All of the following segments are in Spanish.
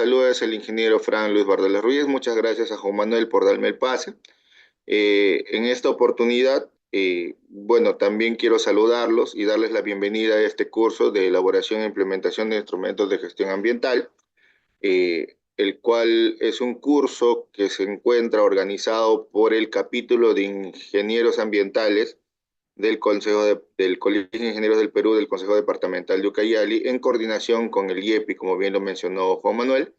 saludos el ingeniero Fran Luis Bardales Ruiz. Muchas gracias a Juan Manuel por darme el pase. En esta oportunidad, bueno, también quiero saludarlos y darles la bienvenida a este curso de elaboración e implementación de instrumentos de gestión ambiental, el cual es un curso que se encuentra organizado por el capítulo de ingenieros ambientales del Colegio de Ingenieros del Perú, del Consejo Departamental de Ucayali, en coordinación con el IEPI, como bien lo mencionó Juan Manuel,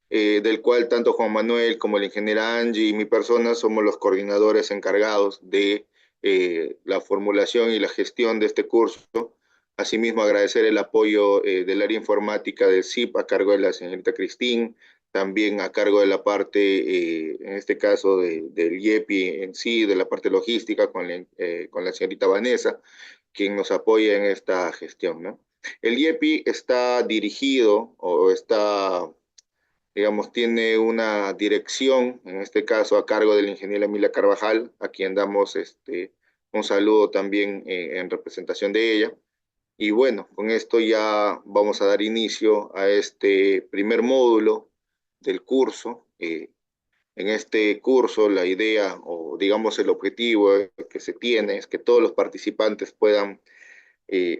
del cual tanto Juan Manuel como la ingeniera Angie y mi persona somos los coordinadores encargados de la formulación y la gestión de este curso. Asimismo, agradecer el apoyo del área informática del CIP a cargo de la señorita Cristín, también a cargo de la parte, en este caso, del IEPI en sí, de la parte logística con la señorita Vanessa, quien nos apoya en esta gestión, ¿no? El IEPI está dirigido o está, digamos, tiene una dirección, en este caso a cargo de la ingeniera Emilia Carvajal, a quien damos un saludo también en representación de ella. Y bueno, con esto ya vamos a dar inicio a este primer módulo del curso. En este curso la idea o digamos el objetivo que se tiene es que todos los participantes puedan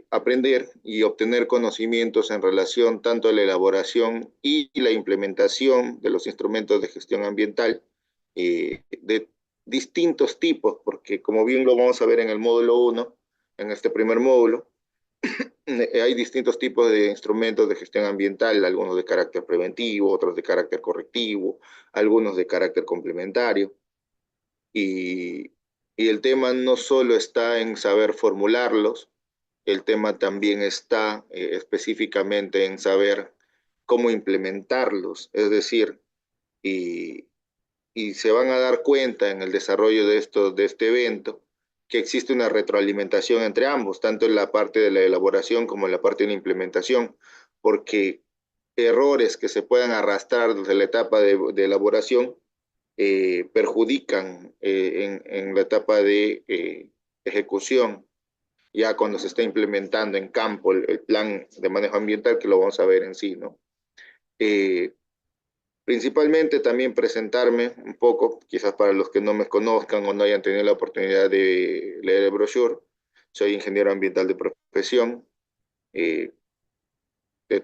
aprender y obtener conocimientos en relación tanto a la elaboración y la implementación de los instrumentos de gestión ambiental de distintos tipos, porque como bien lo vamos a ver en el módulo uno, en este primer módulo, hay distintos tipos de instrumentos de gestión ambiental, algunos de carácter preventivo, otros de carácter correctivo, algunos de carácter complementario. Y, y el tema no solo está en saber formularlos, el tema también está específicamente en saber cómo implementarlos, es decir, y, y se van a dar cuenta en el desarrollo de este evento que existe una retroalimentación entre ambos, tanto en la parte de la elaboración como en la parte de la implementación, porque errores que se puedan arrastrar desde la etapa de elaboración perjudican en la etapa de ejecución, ya cuando se está implementando en campo el plan de manejo ambiental, que lo vamos a ver en sí, ¿no? Eh, Principalmente también presentarme un poco, quizás para los que no me conozcan o no hayan tenido la oportunidad de leer el brochure. Soy ingeniero ambiental de profesión. Eh,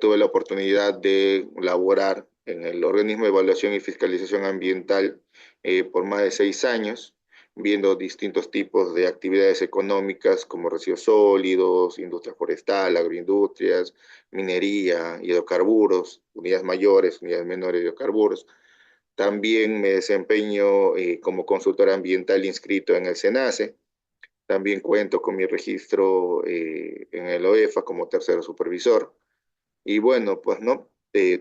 Tuve la oportunidad de laborar en el organismo de evaluación y fiscalización ambiental por más de 6 años, viendo distintos tipos de actividades económicas como residuos sólidos, industria forestal, agroindustrias, minería, hidrocarburos, unidades mayores, unidades menores de hidrocarburos. También me desempeño como consultor ambiental inscrito en el SENACE. También cuento con mi registro en el OEFA como tercero supervisor. Y bueno, pues no,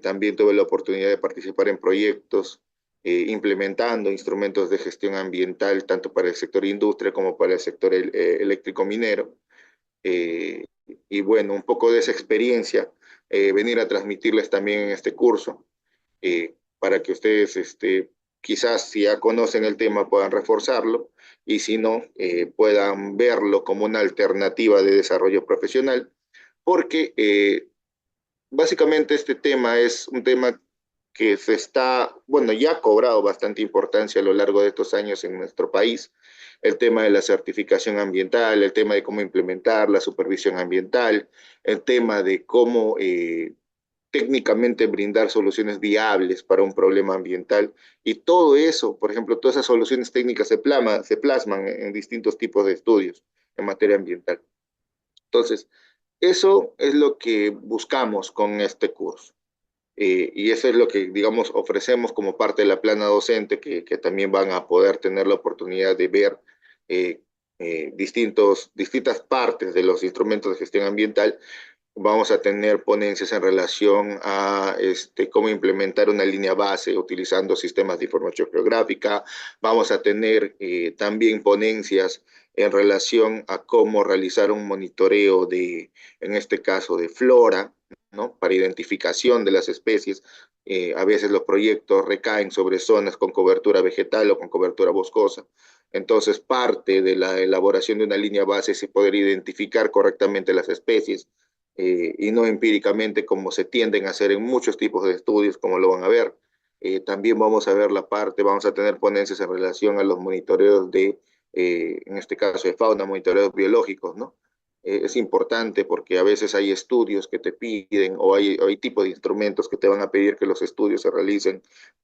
también tuve la oportunidad de participar en proyectos implementando instrumentos de gestión ambiental, tanto para el sector industria como para el sector eléctrico minero. Eh, y bueno, un poco de esa experiencia, venir a transmitirles también en este curso, para que ustedes, quizás si ya conocen el tema, puedan reforzarlo, y si no, puedan verlo como una alternativa de desarrollo profesional, porque básicamente este tema es un tema que se está, bueno, ya ha cobrado bastante importancia a lo largo de estos años en nuestro país, el tema de la certificación ambiental, el tema de cómo implementar la supervisión ambiental, el tema de cómo técnicamente brindar soluciones viables para un problema ambiental. Y todo eso, por ejemplo, todas esas soluciones técnicas se plasman en distintos tipos de estudios en materia ambiental. Entonces, eso es lo que buscamos con este curso. Y eso es lo que, digamos, ofrecemos como parte de la plana docente, que también van a poder tener la oportunidad de ver eh, distintas partes de los instrumentos de gestión ambiental. Vamos a tener ponencias en relación a cómo implementar una línea base utilizando sistemas de información geográfica. Vamos a tener también ponencias en relación a cómo realizar un monitoreo en este caso, de flora, ¿no? Para identificación de las especies. A veces los proyectos recaen sobre zonas con cobertura vegetal o con cobertura boscosa. Entonces, parte de la elaboración de una línea base es poder identificar correctamente las especies, y no empíricamente como se tienden a hacer en muchos tipos de estudios, como lo van a ver. También vamos a ver la parte, vamos a tener ponencias en relación a los monitoreos de, en este caso de fauna, monitoreos biológicos, ¿no? Es importante porque a veces hay estudios que te piden o hay tipos de instrumentos que te van a pedir que los estudios se realicen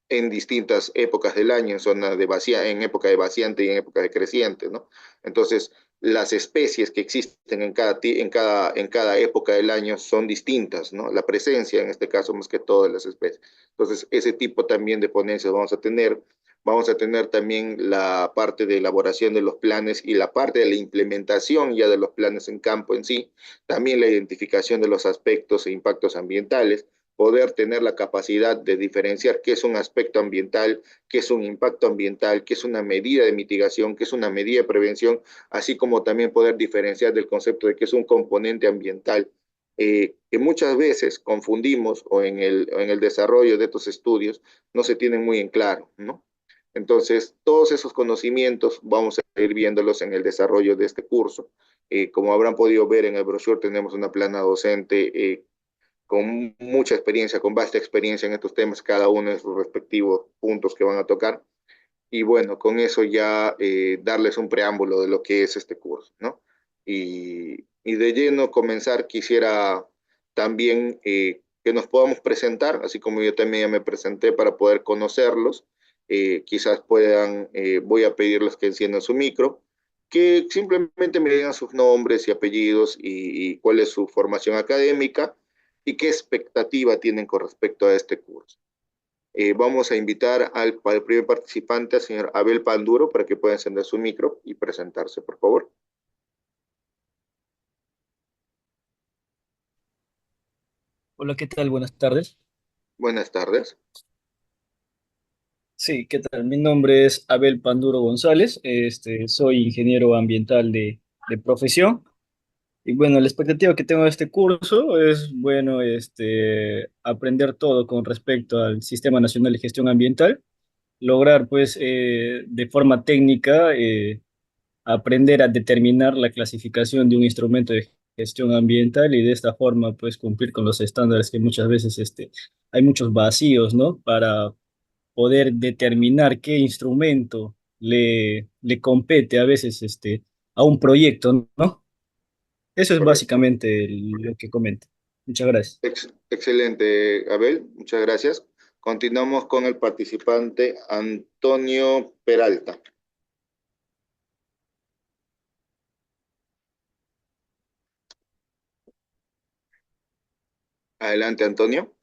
en distintas épocas del año, en zona de vacía, en época de vaciante y en época de creciente, ¿no? Entonces, las especies que existen en cada época del año son distintas, ¿no? La presencia, en este caso, más que todas las especies. Entonces, ese tipo también de ponencias vamos a tener. Vamos a tener también la parte de elaboración de los planes y la parte de la implementación ya de los planes en campo en sí, también la identificación de los aspectos e impactos ambientales, poder tener la capacidad de diferenciar qué es un aspecto ambiental, qué es un impacto ambiental, qué es una medida de mitigación, qué es una medida de prevención, así como también poder diferenciar del concepto de qué es un componente ambiental, que muchas veces confundimos o en el desarrollo de estos estudios no se tienen muy en claro, ¿no? Entonces, todos esos conocimientos vamos a ir viéndolos en el desarrollo de este curso. Como habrán podido ver en el brochure, tenemos una plana docente con mucha experiencia, con vasta experiencia en estos temas, cada uno de sus respectivos puntos que van a tocar. Y bueno, con eso ya darles un preámbulo de lo que es este curso, ¿no? Y de lleno comenzar, quisiera también que nos podamos presentar, así como yo también ya me presenté para poder conocerlos. Quizás puedan, voy a pedirles que enciendan su micro, que simplemente me digan sus nombres y apellidos y cuál es su formación académica y qué expectativa tienen con respecto a este curso. Vamos a invitar al primer participante, al señor Abel Panduro, para que pueda encender su micro y presentarse, por favor. Hola, ¿qué tal? Buenas tardes. Buenas tardes. Sí, ¿qué tal? Mi nombre es Abel Panduro González. Soy ingeniero ambiental de profesión. Y bueno, la expectativa que tengo de este curso es, bueno, aprender todo con respecto al Sistema Nacional de Gestión Ambiental, lograr, pues, de forma técnica, aprender a determinar la clasificación de un instrumento de gestión ambiental y de esta forma, pues, cumplir con los estándares que muchas veces, hay muchos vacíos, ¿no? Para poder determinar qué instrumento le compete a veces a un proyecto, ¿no? Eso es Correcto. básicamente lo que comento. Muchas gracias. Excelente, Abel. Muchas gracias. Continuamos con el participante Antonio Peralta. Adelante, Antonio.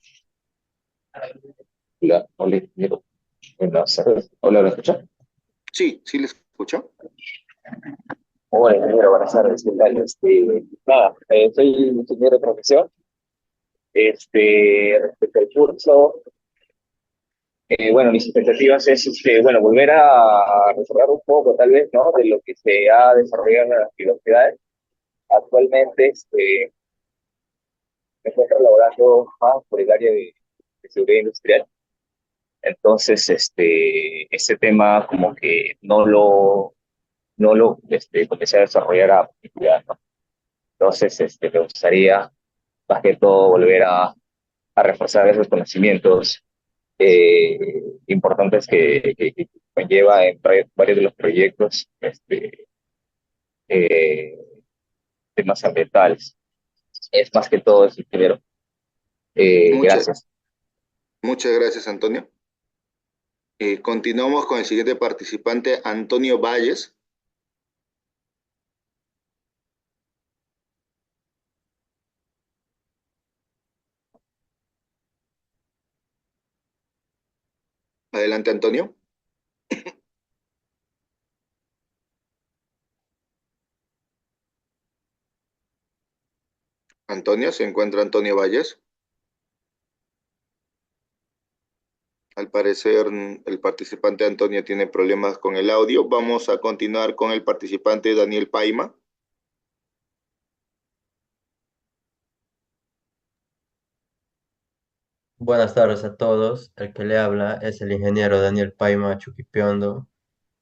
Hola, hola, ingeniero. Buenas tardes. Hola, ¿me escucha? Sí, sí, le escucho. Hola, ingeniero, buenas tardes. ¿Qué tal? Nada, soy ingeniero de profesión. Respecto al curso, bueno, mis expectativas es, bueno, volver a recordar un poco, tal vez, ¿no? De lo que se ha desarrollado en las universidades. Actualmente, me encuentro laborando más por el área de seguridad industrial. Entonces, este tema como que no lo comencé a desarrollar a profundidad, ¿no? Entonces, me gustaría más que todo volver a reforzar esos conocimientos importantes que conlleva en varios de los proyectos, eh, temas ambientales. Es más que todo eso, primero. Muchas, Gracias. muchas gracias, Antonio. Continuamos con el siguiente participante, Antonio Valles. Adelante, Antonio. Antonio, se encuentra Antonio Valles. Al parecer, el participante Antonio tiene problemas con el audio. Vamos a continuar con el participante Daniel Paima. Buenas tardes a todos. El que le habla es el ingeniero Daniel Paima Chuquipiondo.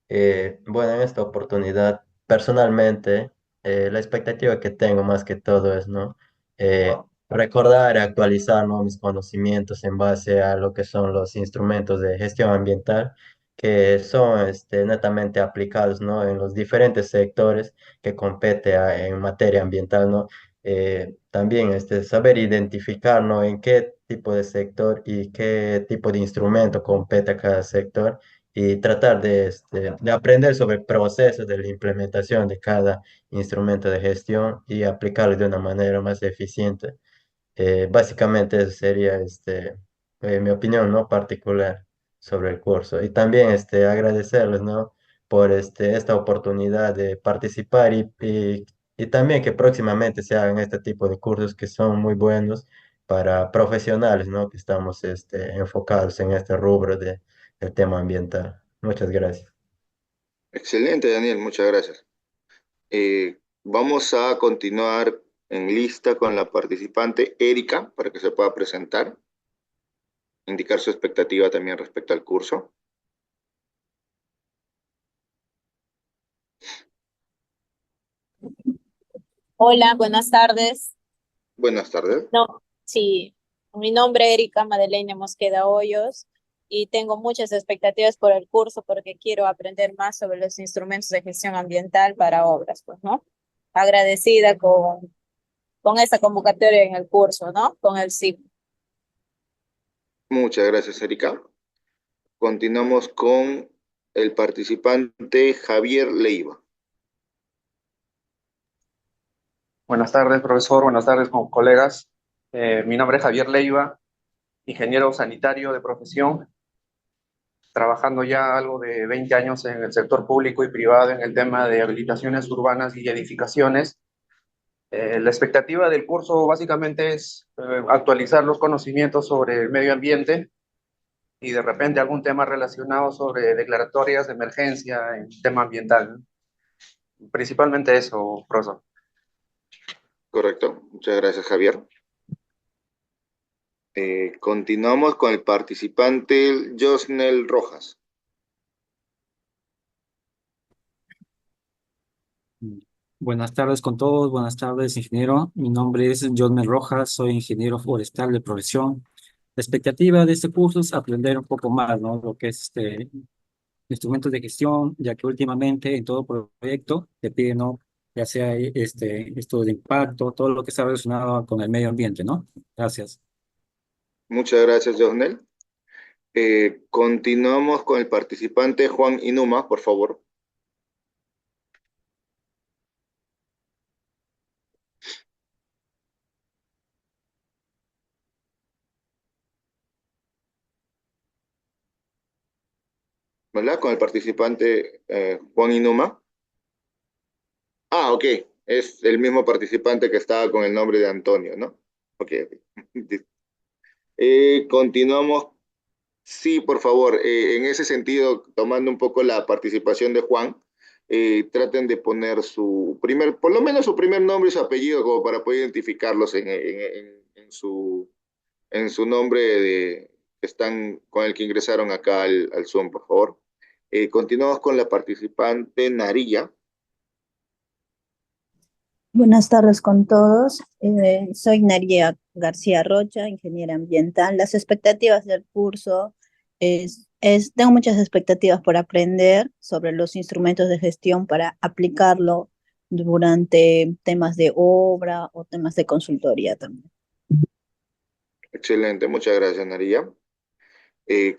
Bueno, en esta oportunidad, personalmente, la expectativa que tengo más que todo es, ¿no? eh, recordar y actualizar, ¿no?, mis conocimientos en base a lo que son los instrumentos de gestión ambiental, que son netamente aplicados, ¿no?, en los diferentes sectores que compete en materia ambiental, ¿no? También saber identificar, ¿no?, en qué tipo de sector y qué tipo de instrumento compete a cada sector y tratar de aprender sobre procesos de la implementación de cada instrumento de gestión y aplicarlo de una manera más eficiente. Básicamente eso sería mi opinión, ¿no?, particular sobre el curso. Y también agradecerles, ¿no?, por esta oportunidad de participar y también que próximamente se hagan este tipo de cursos que son muy buenos para profesionales, ¿no?, que estamos enfocados en este rubro del tema ambiental. Muchas gracias. Excelente, Daniel, muchas gracias. Vamos a continuar en lista con la participante Erika para que se pueda presentar, indicar su expectativa también respecto al curso. Hola, buenas tardes. Buenas tardes. No, sí, mi nombre es Erika Madeleine Mosqueda Hoyos y tengo muchas expectativas por el curso porque quiero aprender más sobre los instrumentos de gestión ambiental para obras, pues, ¿no? Agradecida con esta convocatoria en el curso, ¿no? Con el CIP. Muchas gracias, Erika. Continuamos con el participante Javier Leiva. Buenas tardes, profesor. Buenas tardes, colegas. Mi nombre es Javier Leiva, ingeniero sanitario de profesión, trabajando ya algo de 20 años en el sector público y privado en el tema de habilitaciones urbanas y edificaciones. La expectativa del curso básicamente es actualizar los conocimientos sobre el medio ambiente y de repente algún tema relacionado sobre declaratorias de emergencia en tema ambiental. Principalmente eso, profesor. Correcto. Muchas gracias, Javier. Continuamos con el participante Josnel Rojas. Buenas tardes con todos, buenas tardes, ingeniero. Mi nombre es John Rojas, soy ingeniero forestal de profesión. La expectativa de este curso es aprender un poco más, ¿no? Lo que es instrumentos de gestión, ya que últimamente en todo proyecto te piden, ¿no?, ya sea estudio de impacto, todo lo que está relacionado con el medio ambiente, ¿no? Gracias. Muchas gracias, Josnel. Continuamos con el participante Juan Inuma, por favor. ¿Verdad? Con el participante Juan Inuma. Ah, ok. Es el mismo participante que estaba con el nombre de Antonio, ¿no? Ok, ok. Continuamos. Sí, por favor. En ese sentido, tomando un poco la participación de Juan, traten de poner su primer, por lo menos su primer nombre y su apellido, como para poder identificarlos en su nombre que están con el que ingresaron acá al Zoom, por favor. Continuamos con la participante Narilla. Buenas tardes con todos. Soy Naria García Rocha, ingeniera ambiental. Las expectativas del curso tengo muchas expectativas por aprender sobre los instrumentos de gestión para aplicarlo durante temas de obra o temas de consultoría también. Excelente, muchas gracias, Narilla.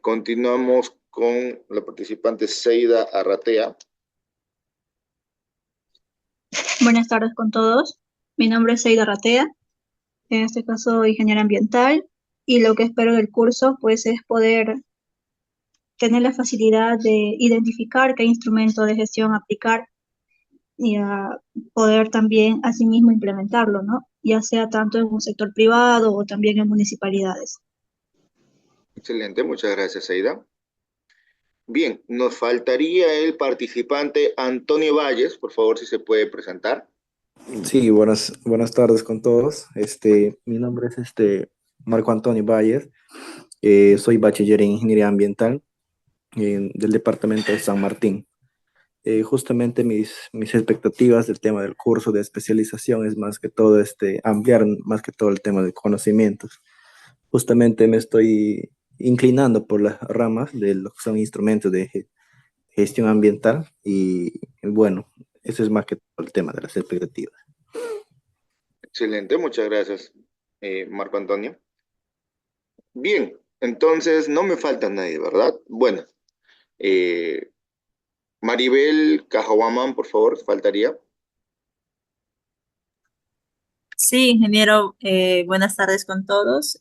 Continuamos con la participante Seida Arratea. Buenas tardes con todos. Mi nombre es Seida Ratea, en este caso ingeniera ambiental, y lo que espero del curso pues es poder tener la facilidad de identificar qué instrumento de gestión aplicar y poder también asimismo implementarlo, ¿no? Ya sea tanto en un sector privado o también en municipalidades. Excelente, muchas gracias, Seida. Bien, nos faltaría el participante Antonio Valles, por favor, si se puede presentar. Sí, buenas tardes con todos. Mi nombre es Marco Antonio Bayer. Soy bachiller en Ingeniería Ambiental del departamento de San Martín. justamente mis expectativas del tema del curso de especialización es más que todo ampliar más que todo el tema de conocimientos. Justamente me estoy inclinando por las ramas de lo que son instrumentos de gestión ambiental y bueno, eso es más que todo el tema de las expectativas. Excelente, muchas gracias, Marco Antonio. Bien, entonces no me falta nadie, ¿verdad? Bueno, eh, Maribel Cajahuamán, por favor, faltaría. Sí, ingeniero, buenas tardes con todos.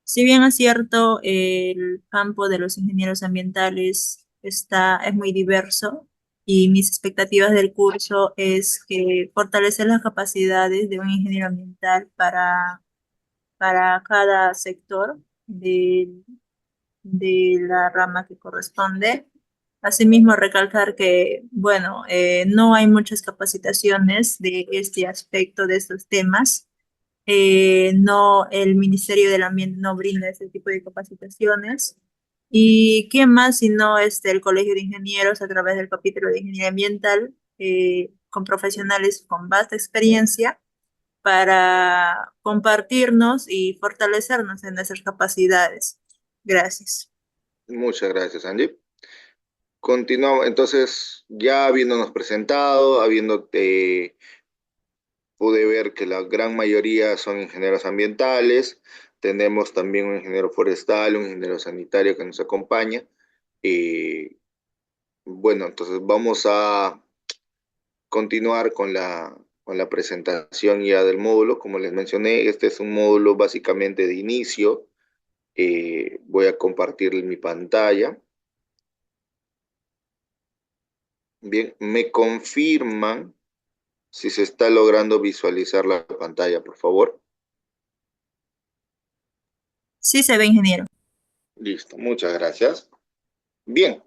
Si bien es cierto, el campo de los ingenieros ambientales es muy diverso y mis expectativas del curso es que fortalecer las capacidades de un ingeniero ambiental para cada sector de la rama que corresponde. Asimismo, recalcar que, bueno, no hay muchas capacitaciones de este aspecto, de estos temas. No, el Ministerio del Ambiente no brinda ese tipo de capacitaciones. ¿Y quién más sino el Colegio de Ingenieros a través del capítulo de Ingeniería Ambiental, con profesionales con vasta experiencia para compartirnos y fortalecernos en nuestras capacidades? Gracias. Muchas gracias, Angie. Continuamos, entonces, ya habiéndonos presentado, pude ver que la gran mayoría son ingenieros ambientales, tenemos también un ingeniero forestal, un ingeniero sanitario que nos acompaña. Eh, bueno, entonces vamos a continuar con la presentación ya del módulo. Como les mencioné, este es un módulo básicamente de inicio. Voy a compartir mi pantalla. Bien, me confirman si se está logrando visualizar la pantalla, por favor. Sí se ve, ingeniero. Listo, muchas gracias. Bien,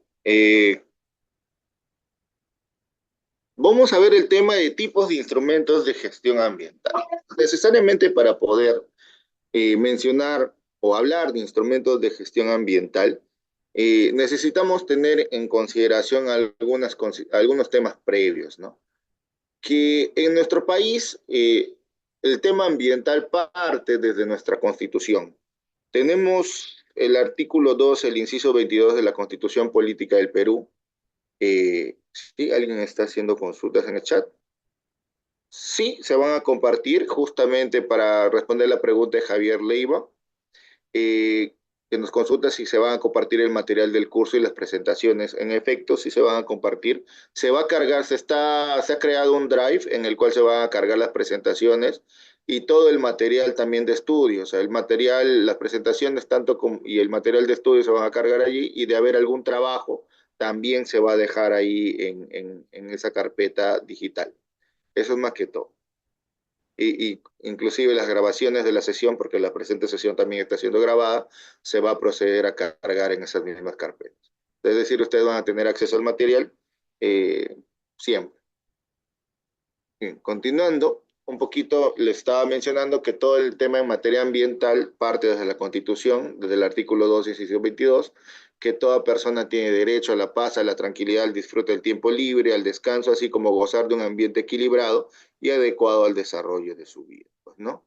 vamos a ver el tema de tipos de instrumentos de gestión ambiental. Necesariamente para poder mencionar o hablar de instrumentos de gestión ambiental, necesitamos tener en consideración algunos temas previos, ¿no? Que en nuestro país el tema ambiental parte desde nuestra Constitución. Tenemos el artículo 2, el inciso 22 de la Constitución Política del Perú. ¿Sí? ¿Alguien está haciendo consultas en el chat? Sí, se van a compartir justamente para responder la pregunta de Javier Leiva, que nos consulta si se van a compartir el material del curso y las presentaciones. En efecto, sí se van a compartir. Se va a cargar, se ha creado un drive en el cual se van a cargar las presentaciones y todo el material también de estudio. O sea, el material, las presentaciones tanto como, y el material de estudio se van a cargar allí, y de haber algún trabajo también se va a dejar ahí en esa carpeta digital. Eso es más que todo. Y inclusive las grabaciones de la sesión, porque la presente sesión también está siendo grabada, se va a proceder a cargar en esas mismas carpetas. Es decir, ustedes van a tener acceso al material siempre. Bien, continuando, un poquito les estaba mencionando que todo el tema en materia ambiental parte desde la Constitución, desde el artículo 2, inciso 22, que toda persona tiene derecho a la paz, a la tranquilidad, al disfrute del tiempo libre, al descanso, así como gozar de un ambiente equilibrado y adecuado al desarrollo de su vida, pues, ¿no?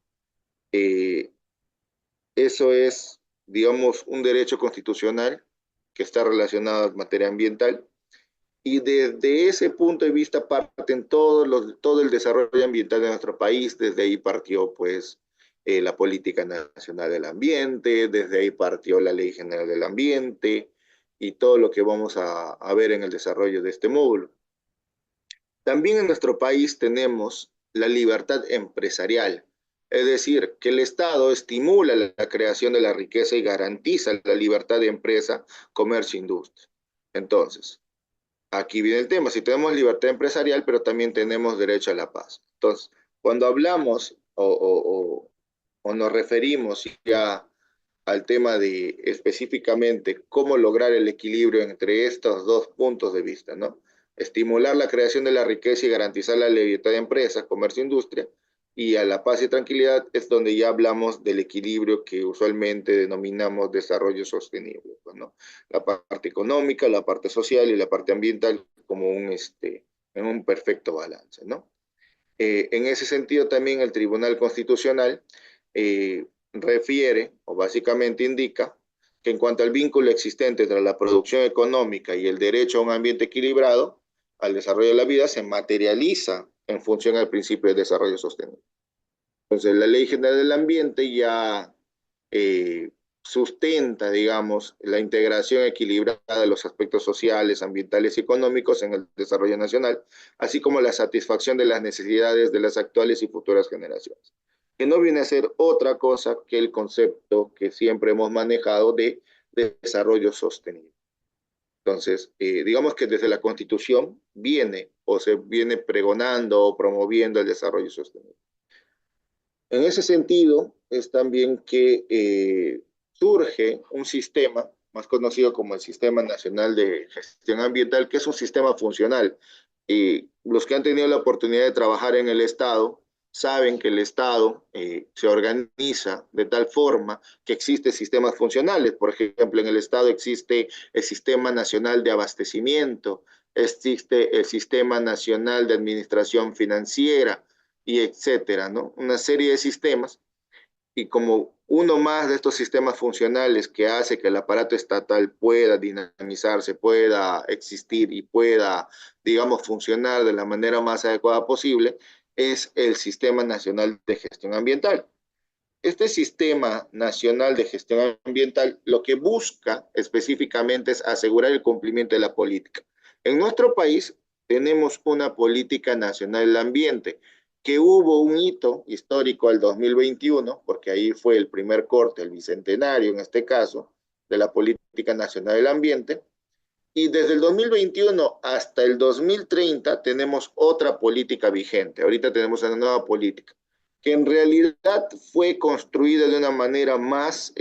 Eso es, digamos, un derecho constitucional que está relacionado a materia ambiental, y desde ese punto de vista parten todo el desarrollo ambiental de nuestro país. Desde ahí partió, pues, la Política Nacional del Ambiente, desde ahí partió la Ley General del Ambiente y todo lo que vamos a ver en el desarrollo de este módulo. También en nuestro país tenemos la libertad empresarial, es decir, que el Estado estimula la creación de la riqueza y garantiza la libertad de empresa, comercio e industria. Entonces, aquí viene el tema: si tenemos libertad empresarial, pero también tenemos derecho a la paz. Entonces, cuando hablamos o nos referimos ya al tema de específicamente cómo lograr el equilibrio entre estos dos puntos de vista, ¿no? Estimular la creación de la riqueza y garantizar la libertad de empresas, comercio e industria, y a la paz y tranquilidad, es donde ya hablamos del equilibrio que usualmente denominamos desarrollo sostenible, pues, ¿no? La parte económica, la parte social y la parte ambiental como en un perfecto balance, ¿no? En ese sentido también el Tribunal Constitucional refiere o básicamente indica que en cuanto al vínculo existente entre la producción económica y el derecho a un ambiente equilibrado, al desarrollo de la vida, se materializa en función al principio de desarrollo sostenible. Entonces, la Ley General del Ambiente ya eh, sustenta, digamos, la integración equilibrada de los aspectos sociales, ambientales y económicos en el desarrollo nacional, así como la satisfacción de las necesidades de las actuales y futuras generaciones, que no viene a ser otra cosa que el concepto que siempre hemos manejado de desarrollo sostenible. Entonces, digamos que desde la Constitución viene o se viene pregonando o promoviendo el desarrollo sostenible. En ese sentido, es también que surge un sistema, más conocido como el Sistema Nacional de Gestión Ambiental, que es un sistema funcional. Y los que han tenido la oportunidad de trabajar en el Estado saben que el Estado se organiza de tal forma que existen sistemas funcionales. Por ejemplo, en el Estado existe el Sistema Nacional de Abastecimiento, existe el Sistema Nacional de Administración Financiera, y etcétera, ¿no? Una serie de sistemas, y como uno más de estos sistemas funcionales que hace que el aparato estatal pueda dinamizarse, pueda existir y pueda, digamos, funcionar de la manera más adecuada posible, es el Sistema Nacional de Gestión Ambiental. Este Sistema Nacional de Gestión Ambiental lo que busca específicamente es asegurar el cumplimiento de la política. En nuestro país tenemos una política nacional del ambiente, que hubo un hito histórico al 2021, porque ahí fue el primer corte, el bicentenario en este caso, de la política nacional del ambiente, y desde el 2021 hasta el 2030 tenemos otra política vigente. Ahorita tenemos una nueva política, que en realidad fue construida de una manera más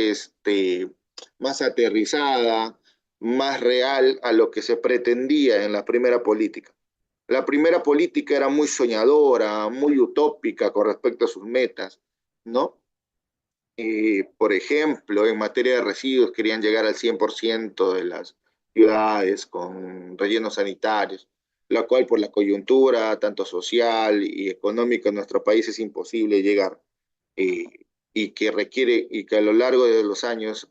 aterrizada, más real a lo que se pretendía en la primera política. La primera política era muy soñadora, muy utópica con respecto a sus metas, ¿no? Por ejemplo, en materia de residuos querían llegar al 100% de las ciudades con rellenos sanitarios, la cual por la coyuntura tanto social y económica en nuestro país es imposible llegar, eh, y que requiere, y que a lo largo de los años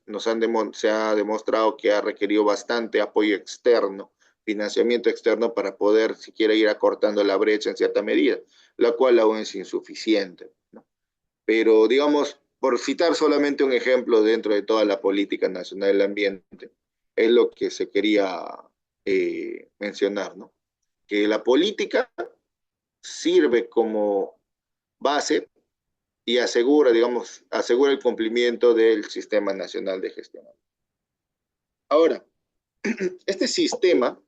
se ha demostrado que ha requerido bastante apoyo externo, financiamiento externo para poder siquiera ir acortando la brecha en cierta medida, la cual aún es insuficiente, ¿no? Pero digamos, por citar solamente un ejemplo dentro de toda la política nacional del ambiente, es lo que se quería mencionar, ¿no? Que la política sirve como base y asegura, digamos, asegura el cumplimiento del Sistema Nacional de Gestión. Ahora, este sistema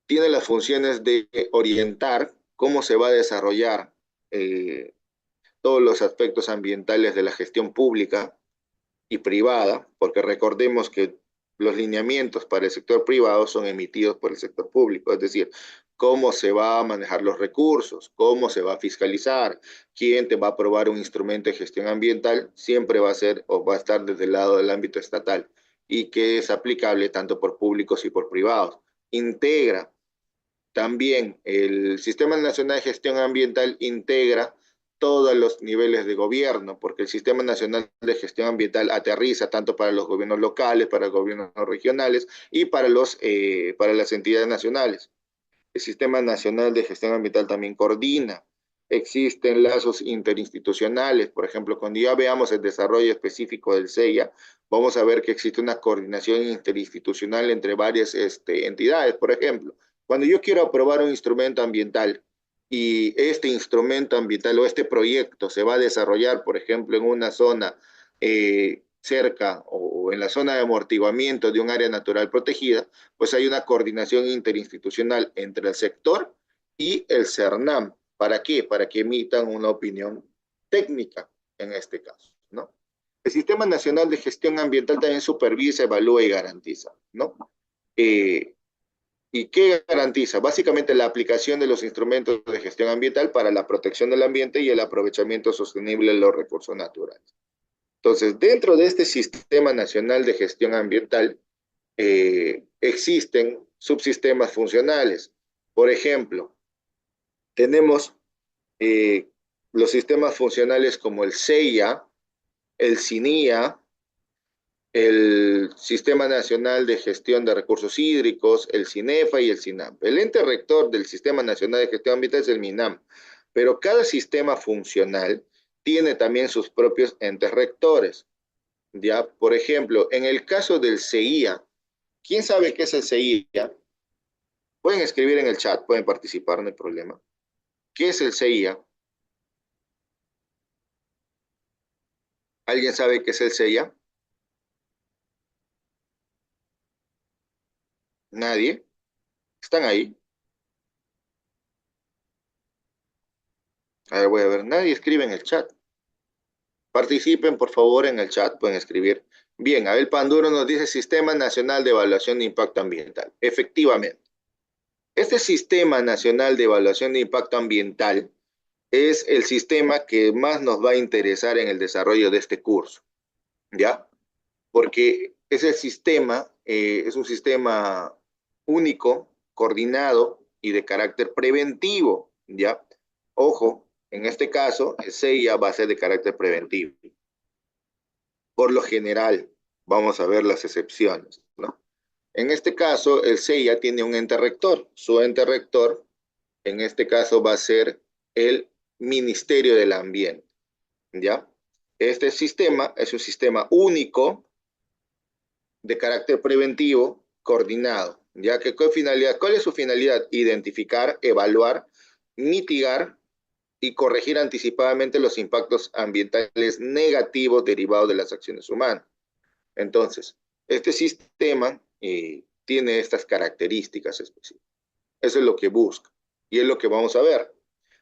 tiene las funciones de orientar cómo se va a desarrollar todos los aspectos ambientales de la gestión pública y privada, porque recordemos que los lineamientos para el sector privado son emitidos por el sector público, es decir, cómo se va a manejar los recursos, cómo se va a fiscalizar, quién te va a aprobar un instrumento de gestión ambiental, siempre va a ser o va a estar desde el lado del ámbito estatal y que es aplicable tanto por públicos y por privados. Integra también el Sistema Nacional de Gestión Ambiental, integra todos los niveles de gobierno, porque el Sistema Nacional de Gestión Ambiental aterriza tanto para los gobiernos locales, para los gobiernos regionales y para las entidades nacionales. El Sistema Nacional de Gestión Ambiental también coordina. Existen lazos interinstitucionales, por ejemplo, cuando ya veamos el desarrollo específico del CEIA, vamos a ver que existe una coordinación interinstitucional entre varias entidades. Por ejemplo, cuando yo quiero aprobar un instrumento ambiental y este instrumento ambiental o este proyecto se va a desarrollar, por ejemplo, en una zona cerca o en la zona de amortiguamiento de un área natural protegida, pues hay una coordinación interinstitucional entre el sector y el CERNAM. ¿Para qué? Para que emitan una opinión técnica en este caso, ¿no? El Sistema Nacional de Gestión Ambiental también supervisa, evalúa y garantiza, ¿no? ¿Y qué garantiza? Básicamente la aplicación de los instrumentos de gestión ambiental para la protección del ambiente y el aprovechamiento sostenible de los recursos naturales. Entonces, dentro de este Sistema Nacional de Gestión Ambiental, existen subsistemas funcionales. Por ejemplo, tenemos los sistemas funcionales como el CEIA, el CINIA, el Sistema Nacional de Gestión de Recursos Hídricos, el CINEFA y el CINAM. El ente rector del Sistema Nacional de Gestión Ambiental es el MINAM, pero cada sistema funcional tiene también sus propios entes rectores. ¿Ya? Por ejemplo, en el caso del CEIA, ¿quién sabe qué es el CEIA? Pueden escribir en el chat, pueden participar, no hay problema. ¿Qué es el CEIA? ¿Alguien sabe qué es el CEIA? ¿Nadie? ¿Están ahí? A ver, voy a ver. Nadie escribe en el chat. Participen, por favor, en el chat. Pueden escribir. Bien, Abel Panduro nos dice Sistema Nacional de Evaluación de Impacto Ambiental. Efectivamente. Este Sistema Nacional de Evaluación de Impacto Ambiental es el sistema que más nos va a interesar en el desarrollo de este curso. ¿Ya? Porque ese sistema es un sistema único, coordinado y de carácter preventivo, ¿ya? Ojo, en este caso, el CEIA va a ser de carácter preventivo. Por lo general, vamos a ver las excepciones, ¿no? En este caso, el CEIA tiene un ente rector. Su ente rector, en este caso, va a ser el Ministerio del Ambiente, ¿ya? Este sistema es un sistema único, de carácter preventivo, coordinado, ya que ¿cuál es su finalidad? Identificar, evaluar, mitigar y corregir anticipadamente los impactos ambientales negativos derivados de las acciones humanas. Entonces, este sistema tiene estas características específicas. Eso es lo que busca y es lo que vamos a ver.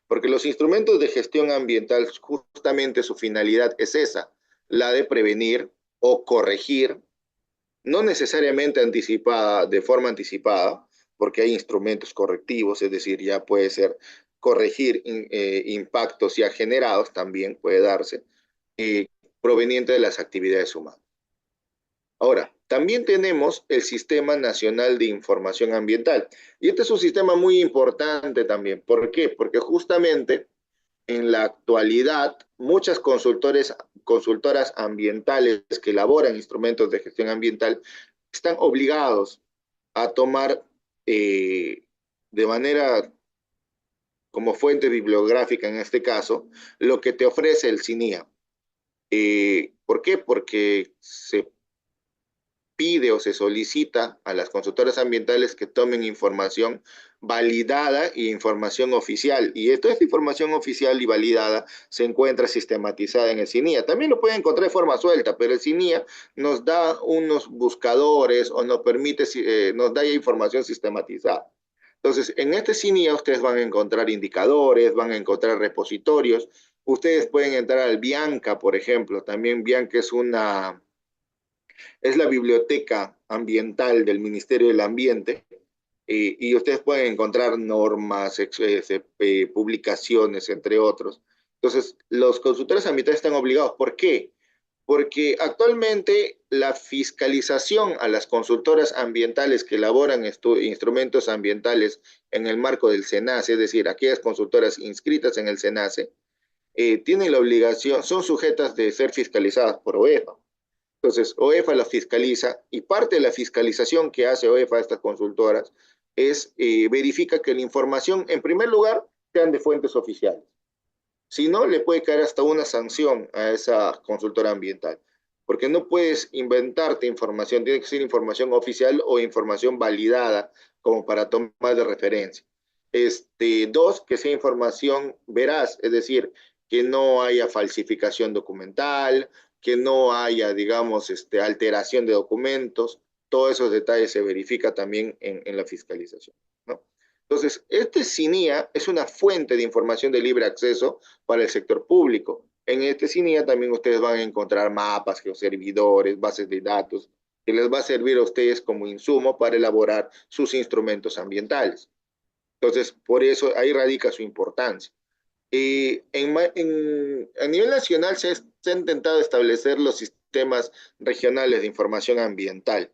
Porque los instrumentos de gestión ambiental, justamente su finalidad es esa, la de prevenir o corregir, no necesariamente anticipada, de forma anticipada, porque hay instrumentos correctivos, es decir, ya puede ser corregir impactos ya generados, también puede darse, proveniente de las actividades humanas. Ahora, también tenemos el Sistema Nacional de Información Ambiental, y este es un sistema muy importante también. ¿Por qué? Porque justamente en la actualidad, muchas consultoras ambientales que elaboran instrumentos de gestión ambiental están obligados a tomar de manera como fuente bibliográfica en este caso, lo que te ofrece el CINIA. ¿Por qué? Porque se pide o se solicita a las consultoras ambientales que tomen información validada e información oficial. Y toda esta información oficial y validada se encuentra sistematizada en el CINIA. También lo pueden encontrar de forma suelta, pero el CINIA nos da unos buscadores o nos permite, nos da ya información sistematizada. Entonces, en este CINIA ustedes van a encontrar indicadores, van a encontrar repositorios. Ustedes pueden entrar al Bianca, por ejemplo. También Bianca es la biblioteca ambiental del Ministerio del Ambiente, y ustedes pueden encontrar normas, publicaciones, entre otros. Entonces, los consultores ambientales están obligados. ¿Por qué? Porque actualmente la fiscalización a las consultoras ambientales que elaboran instrumentos ambientales en el marco del SENACE, es decir, aquellas consultoras inscritas en el SENACE, tienen la obligación, son sujetas de ser fiscalizadas por OEFA. Entonces, OEFA la fiscaliza y parte de la fiscalización que hace OEFA a estas consultoras es verifica que la información, en primer lugar, sean de fuentes oficiales. Si no, le puede caer hasta una sanción a esa consultora ambiental, porque no puedes inventarte información, tiene que ser información oficial o información validada como para tomar de referencia. Dos, que sea información veraz, es decir, que no haya falsificación documental, que no haya, digamos, alteración de documentos. Todos esos detalles se verifica también en la fiscalización, ¿no? Entonces, este CINIA es una fuente de información de libre acceso para el sector público. En este CINIA también ustedes van a encontrar mapas, geoservidores, bases de datos, que les va a servir a ustedes como insumo para elaborar sus instrumentos ambientales. Entonces, por eso ahí radica su importancia. A nivel nacional se ha intentado establecer los sistemas regionales de información ambiental.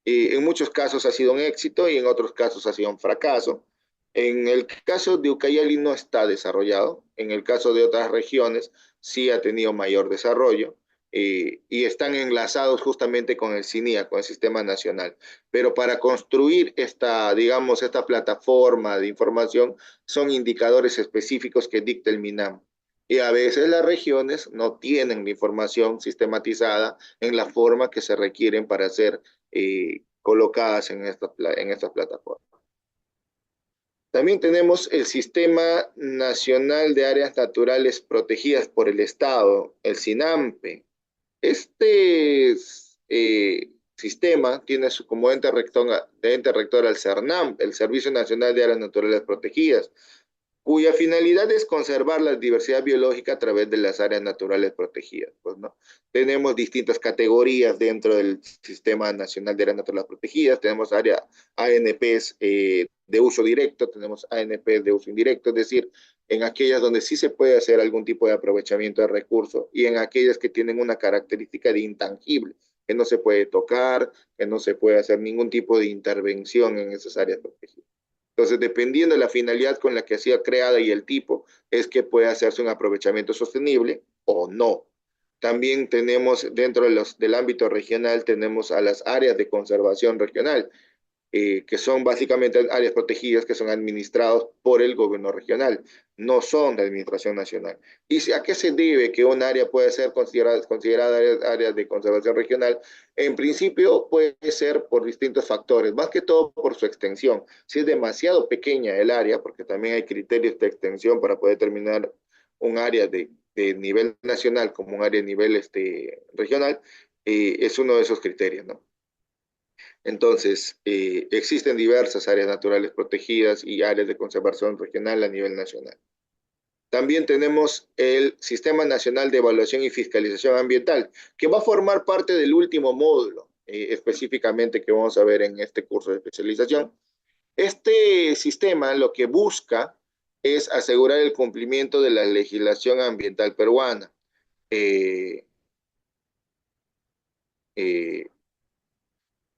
En muchos casos ha sido un éxito y en otros casos ha sido un fracaso. En el caso de Ucayali no está desarrollado, en el caso de otras regiones sí ha tenido mayor desarrollo y están enlazados justamente con el CINIA, con el Sistema Nacional. Pero para construir esta, digamos, esta plataforma de información son indicadores específicos que dicta el MINAM. Y a veces las regiones no tienen la información sistematizada en la forma que se requieren para ser colocadas en estas plataformas. También tenemos el Sistema Nacional de Áreas Naturales Protegidas por el Estado, el SINAMPE. Este sistema tiene como ente rector al CERNAM, el Servicio Nacional de Áreas Naturales Protegidas, cuya finalidad es conservar la diversidad biológica a través de las áreas naturales protegidas. Pues, ¿no? Tenemos distintas categorías dentro del Sistema Nacional de Áreas Naturales Protegidas, tenemos ANPs de uso directo, tenemos ANPs de uso indirecto, es decir, en aquellas donde sí se puede hacer algún tipo de aprovechamiento de recursos y en aquellas que tienen una característica de intangible, que no se puede tocar, que no se puede hacer ningún tipo de intervención en esas áreas protegidas. Entonces, dependiendo de la finalidad con la que ha sido creada y el tipo, es que puede hacerse un aprovechamiento sostenible o no. También tenemos dentro del ámbito regional, tenemos a las áreas de conservación regional, que son básicamente áreas protegidas que son administradas por el gobierno regional, no son de administración nacional. ¿Y a qué se debe que un área puede ser considerada área de conservación regional? En principio puede ser por distintos factores, más que todo por su extensión. Si es demasiado pequeña el área, porque también hay criterios de extensión para poder determinar un área de nivel nacional como un área de nivel regional, es uno de esos criterios, ¿no? Entonces, existen diversas áreas naturales protegidas y áreas de conservación regional a nivel nacional. También tenemos el Sistema Nacional de Evaluación y Fiscalización Ambiental, que va a formar parte del último módulo, específicamente que vamos a ver en este curso de especialización. Este sistema lo que busca es asegurar el cumplimiento de la legislación ambiental peruana.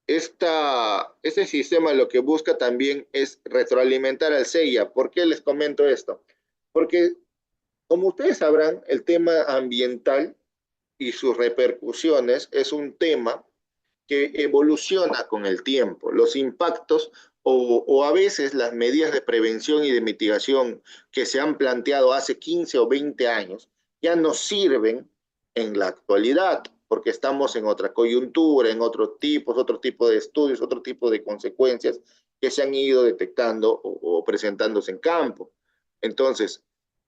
Este sistema lo que busca también es retroalimentar al CEIA. ¿Por qué les comento esto? Porque, como ustedes sabrán, el tema ambiental y sus repercusiones es un tema que evoluciona con el tiempo. Los impactos o a veces las medidas de prevención y de mitigación que se han planteado hace 15 o 20 años ya no sirven en la actualidad, porque estamos en otra coyuntura, en otro tipo de estudios, otro tipo de consecuencias que se han ido detectando o presentándose en campo. Entonces,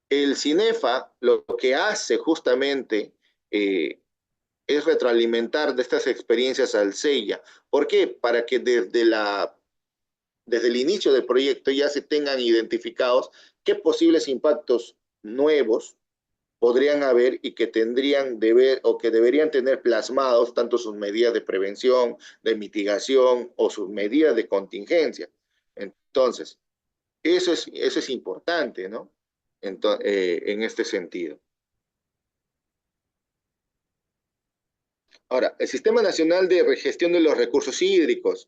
el CINEFA lo que hace justamente es retroalimentar de estas experiencias al CEIA. ¿Por qué? Para que desde el inicio del proyecto ya se tengan identificados qué posibles impactos nuevos podrían haber y que tendrían o que deberían tener plasmados tanto sus medidas de prevención, de mitigación o sus medidas de contingencia. Entonces, eso es importante, ¿no? En este sentido. Ahora, el Sistema Nacional de Gestión de los Recursos Hídricos.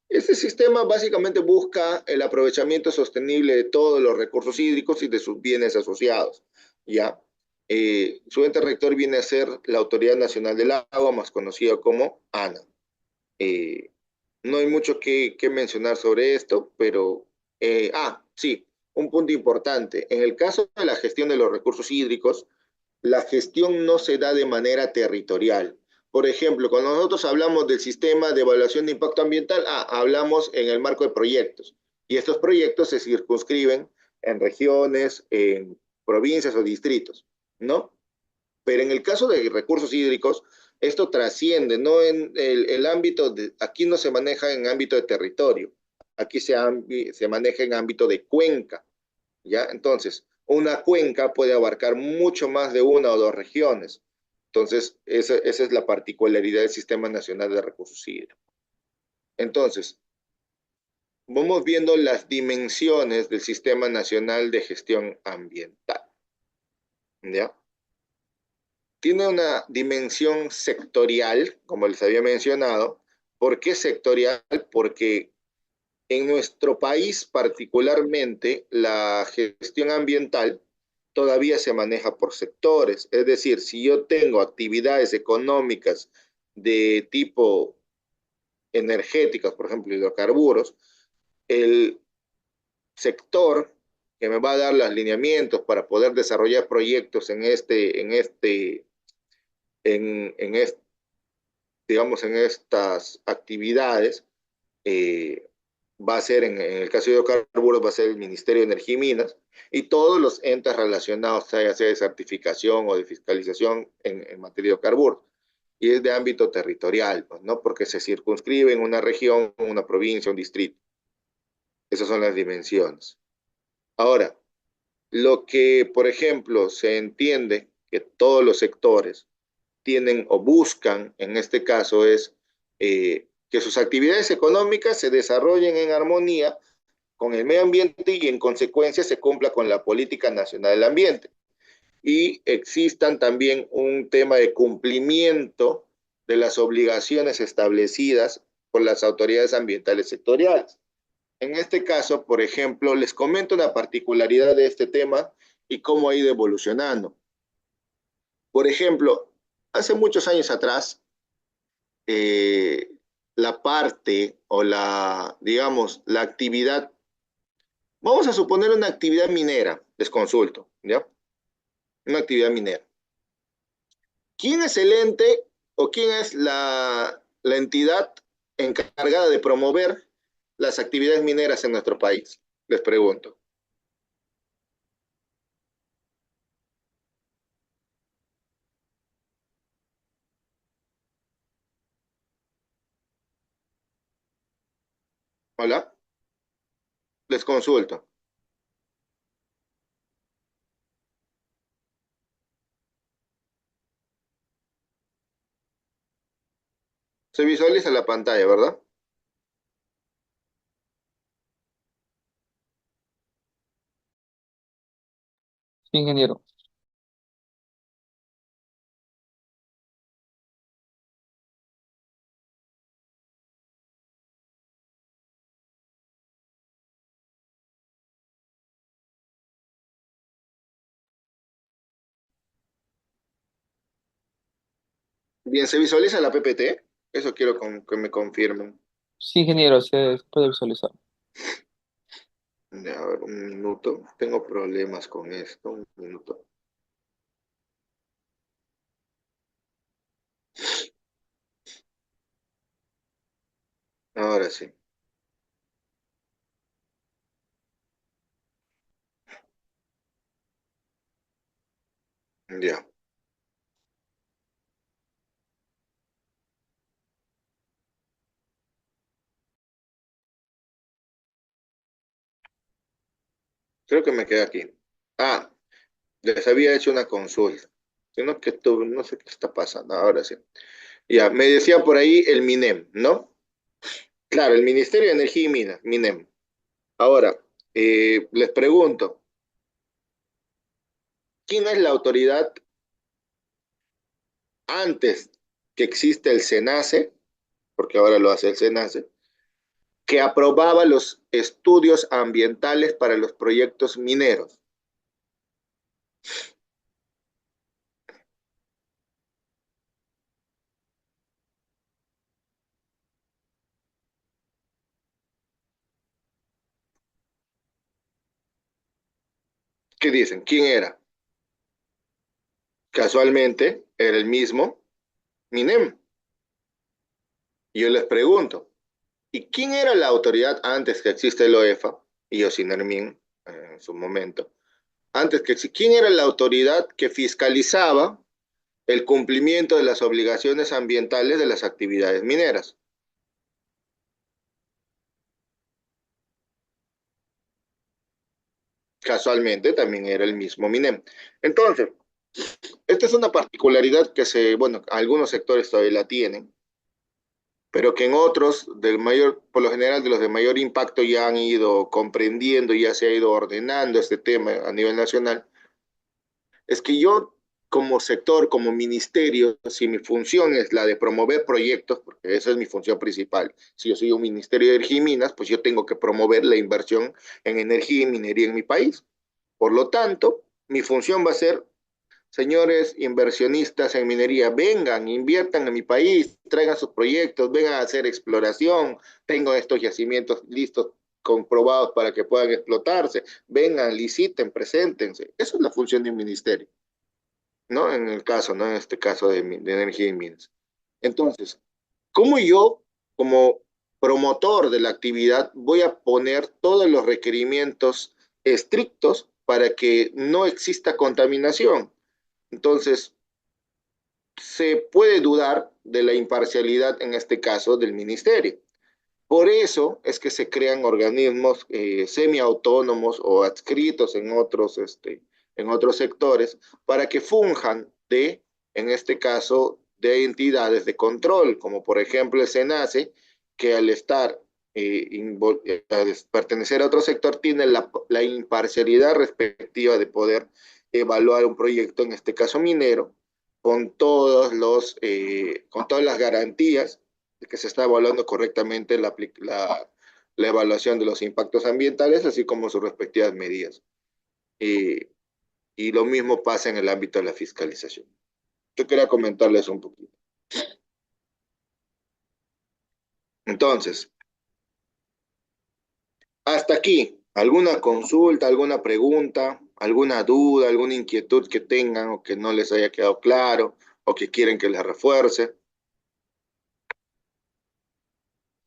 Este sistema básicamente busca el aprovechamiento sostenible de todos los recursos hídricos y de sus bienes asociados, ¿ya? Su ente rector viene a ser la Autoridad Nacional del Agua, más conocida como ANA. No hay mucho que mencionar sobre esto, pero... sí, un punto importante. En el caso de la gestión de los recursos hídricos, la gestión no se da de manera territorial. Por ejemplo, cuando nosotros hablamos del sistema de evaluación de impacto ambiental, hablamos en el marco de proyectos. Y estos proyectos se circunscriben en regiones, en provincias o distritos, ¿no? Pero en el caso de recursos hídricos, esto trasciende, no en el ámbito aquí no se maneja en ámbito de territorio, aquí se maneja en ámbito de cuenca, ¿ya? Entonces, una cuenca puede abarcar mucho más de una o dos regiones. Entonces, esa es la particularidad del Sistema Nacional de Recursos Hídricos. Entonces, vamos viendo las dimensiones del Sistema Nacional de Gestión Ambiental. ¿ya? Tiene una dimensión sectorial, como les había mencionado. ¿Por qué sectorial? Porque en nuestro país particularmente la gestión ambiental todavía se maneja por sectores. Es decir, si yo tengo actividades económicas de tipo energéticas, por ejemplo, hidrocarburos, el sector que me va a dar los lineamientos para poder desarrollar proyectos en este, digamos, en estas actividades, va a ser, en el caso de hidrocarburos, va a ser el Ministerio de Energía y Minas y todos los entes relacionados, ya sea de certificación o de fiscalización en materia de hidrocarburos. Y es de ámbito territorial, pues, ¿no? Porque se circunscribe en una región, una provincia, un distrito. Esas son las dimensiones. Ahora, lo que, por ejemplo, se entiende que todos los sectores tienen o buscan, en este caso, es que sus actividades económicas se desarrollen en armonía con el medio ambiente y en consecuencia se cumpla con la política nacional del ambiente. Y existan también un tema de cumplimiento de las obligaciones establecidas por las autoridades ambientales sectoriales. En este caso, por ejemplo, les comento una particularidad de este tema y cómo ha ido evolucionando. Por ejemplo, hace muchos años atrás, la parte o digamos, la actividad, vamos a suponer una actividad minera, les consulto, ¿ya? Una actividad minera. ¿Quién es el ente o quién es la entidad encargada de promover las actividades mineras en nuestro país? Les pregunto. Hola, les consulto. Se visualiza la pantalla, ¿verdad? Sí, ingeniero. Bien, ¿se visualiza la PPT? Eso quiero que me confirmen. Sí, ingeniero, se puede visualizar. A ver, un minuto. Tengo problemas con esto. Un minuto. Ahora sí. Ya. Creo que me quedé aquí. Ah, les había hecho una consulta. Sino que no sé qué está pasando. Ahora sí. Ya, me decía por ahí el MINEM, ¿no? Claro, el Ministerio de Energía y Minas, MINEM. Ahora, les pregunto, ¿quién es la autoridad antes que existe el SENACE, porque ahora lo hace el SENACE, que aprobaba los estudios ambientales para los proyectos mineros? ¿Qué dicen? ¿Quién era? Casualmente era el mismo MINEM. Y yo les pregunto, ¿y quién era la autoridad antes que existe el OEFA y Osinermin en su momento? ¿Quién era la autoridad que fiscalizaba el cumplimiento de las obligaciones ambientales de las actividades mineras? Casualmente también era el mismo MINEM. Entonces, esta es una particularidad que bueno, algunos sectores todavía la tienen, pero que en otros, por lo general de los de mayor impacto, ya han ido comprendiendo, ya se ha ido ordenando este tema a nivel nacional. es que yo como sector, como ministerio, si mi función es la de promover proyectos, porque esa es mi función principal, si yo soy un ministerio de energía y minas, pues yo tengo que promover la inversión en energía y minería en mi país. Por lo tanto, mi función va a ser, señores inversionistas en minería, vengan, inviertan en mi país, traigan sus proyectos, vengan a hacer exploración, tengo estos yacimientos listos, comprobados para que puedan explotarse, vengan, liciten, preséntense. Esa es la función de un ministerio, ¿no? En el caso, ¿no? En este caso de energía y minas. Entonces, ¿cómo yo, como promotor de la actividad, voy a poner todos los requerimientos estrictos para que no exista contaminación? Entonces, se puede dudar de la imparcialidad, en este caso, del ministerio. Por eso es que se crean organismos semiautónomos o adscritos en otros sectores para que funjan de, en este caso, de entidades de control, como por ejemplo el SENACE, que al estar, al pertenecer a otro sector, tiene la imparcialidad respectiva de poder evaluar un proyecto, en este caso minero, con todas las garantías de que se está evaluando correctamente la evaluación de los impactos ambientales, así como sus respectivas medidas. Y lo mismo pasa en el ámbito de la fiscalización. Yo quería comentarles un poquito. Entonces, hasta aquí, ¿alguna consulta, alguna pregunta, alguna duda, alguna inquietud que tengan o que no les haya quedado claro o que quieren que les refuerce?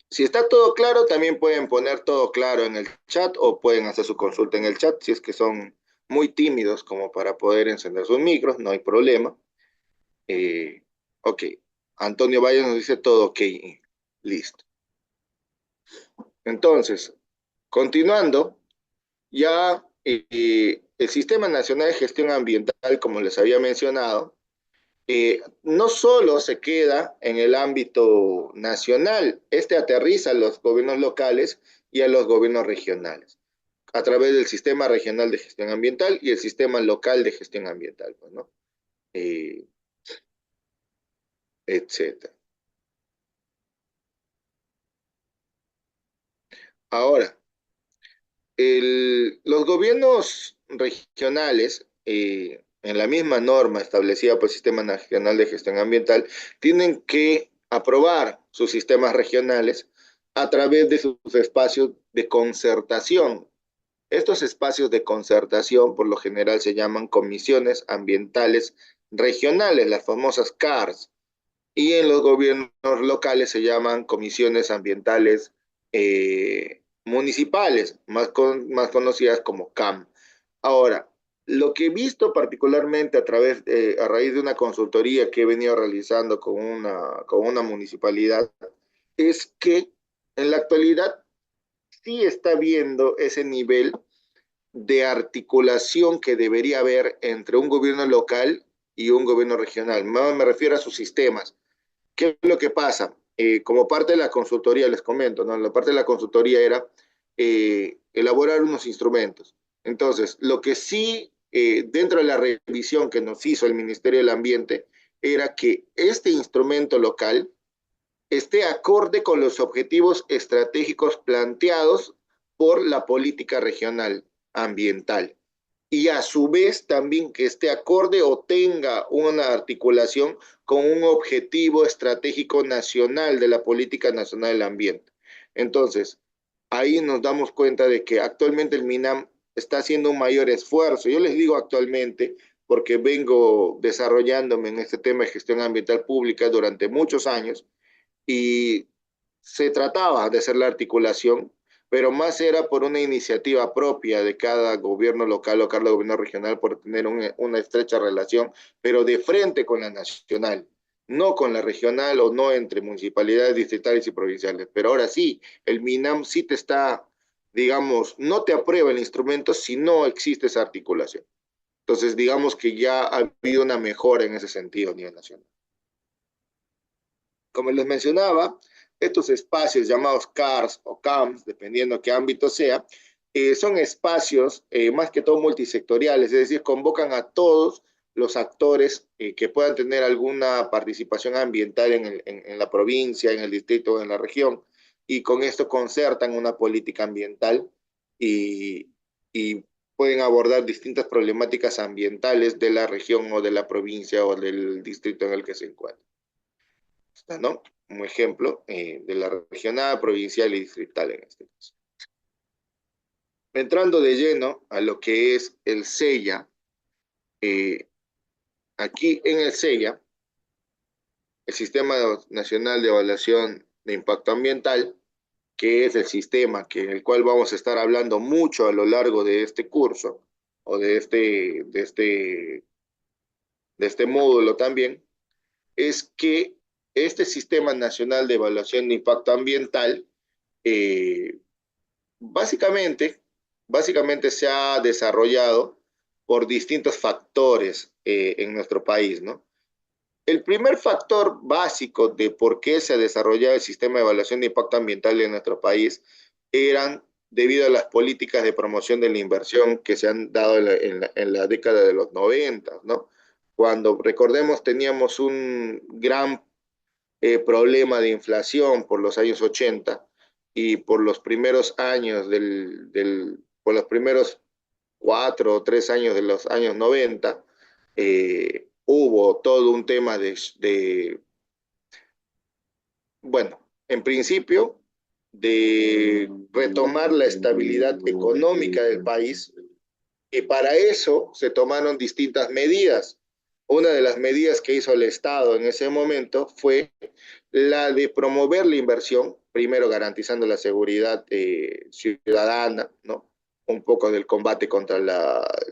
Si está todo claro, también pueden poner todo claro en el chat o pueden hacer su consulta en el chat si es que son muy tímidos como para poder encender sus micros, no hay problema. Ok, Antonio Valle nos dice todo ok, listo. Entonces, continuando, ya el Sistema Nacional de Gestión Ambiental, como les había mencionado, no solo se queda en el ámbito nacional, este aterriza a los gobiernos locales y a los gobiernos regionales, a través del Sistema Regional de Gestión Ambiental y el Sistema Local de Gestión Ambiental, pues, ¿no? Etcétera. Ahora, los gobiernos regionales, en la misma norma establecida por el Sistema Nacional de Gestión Ambiental, tienen que aprobar sus sistemas regionales a través de sus espacios de concertación. Estos espacios de concertación por lo general se llaman comisiones ambientales regionales, las famosas CARS, y en los gobiernos locales se llaman comisiones ambientales municipales, más conocidas como CAM. Ahora, lo que he visto particularmente a raíz de una consultoría que he venido realizando con una municipalidad, es que en la actualidad sí está viendo ese nivel de articulación que debería haber entre un gobierno local y un gobierno regional. Me refiero a sus sistemas. ¿Qué es lo que pasa? Como parte de la consultoría, les comento, ¿no? La parte de la consultoría era elaborar unos instrumentos. Entonces, lo que sí, dentro de la revisión que nos hizo el Ministerio del Ambiente, era que este instrumento local esté acorde con los objetivos estratégicos planteados por la política regional ambiental y a su vez también que esté acorde o tenga una articulación con un objetivo estratégico nacional de la política nacional del ambiente. Entonces, ahí nos damos cuenta de que actualmente el MINAM está haciendo un mayor esfuerzo. Yo les digo actualmente porque vengo desarrollándome en este tema de gestión ambiental pública durante muchos años y se trataba de hacer la articulación, pero más era por una iniciativa propia de cada gobierno local o cada gobierno regional por tener una estrecha relación, pero de frente con la nacional, no con la regional o no entre municipalidades distritales y provinciales. Pero ahora sí, el MINAM sí te está, digamos, no te aprueba el instrumento si no existe esa articulación. Entonces, digamos que ya ha habido una mejora en ese sentido a nivel nacional. Como les mencionaba, estos espacios llamados CARS o CAMS, dependiendo qué ámbito sea, son espacios más que todo multisectoriales, es decir, convocan a todos los actores que puedan tener alguna participación ambiental en la provincia, en el distrito o en la región, y con esto concertan una política ambiental y, y pueden abordar distintas problemáticas ambientales de la región o de la provincia o del distrito en el que se encuentra. Está, ¿no? Un ejemplo de la regional, provincial y distrital en este caso. Entrando de lleno a lo que es el SEIA, aquí en el SEIA, el Sistema Nacional de Evaluación de Impacto Ambiental, que es el sistema en el cual vamos a estar hablando mucho a lo largo de este curso, o de este módulo también, es que este Sistema Nacional de Evaluación de Impacto Ambiental, eh, básicamente, básicamente se ha desarrollado por distintos factores en nuestro país, ¿no? El primer factor básico de por qué se ha desarrollado el sistema de evaluación de impacto ambiental en nuestro país eran debido a las políticas de promoción de la inversión que se han dado en la década de los 90, ¿no? Cuando, recordemos, teníamos un gran problema de inflación por los años 80 y por los primeros años por los primeros 4 o 3 años de los años 90, hubo todo un tema bueno, en principio, de retomar la estabilidad económica del país, y para eso se tomaron distintas medidas. Una de las medidas que hizo el Estado en ese momento fue la de promover la inversión, primero garantizando la seguridad ciudadana, ¿no? Un poco del combate contra el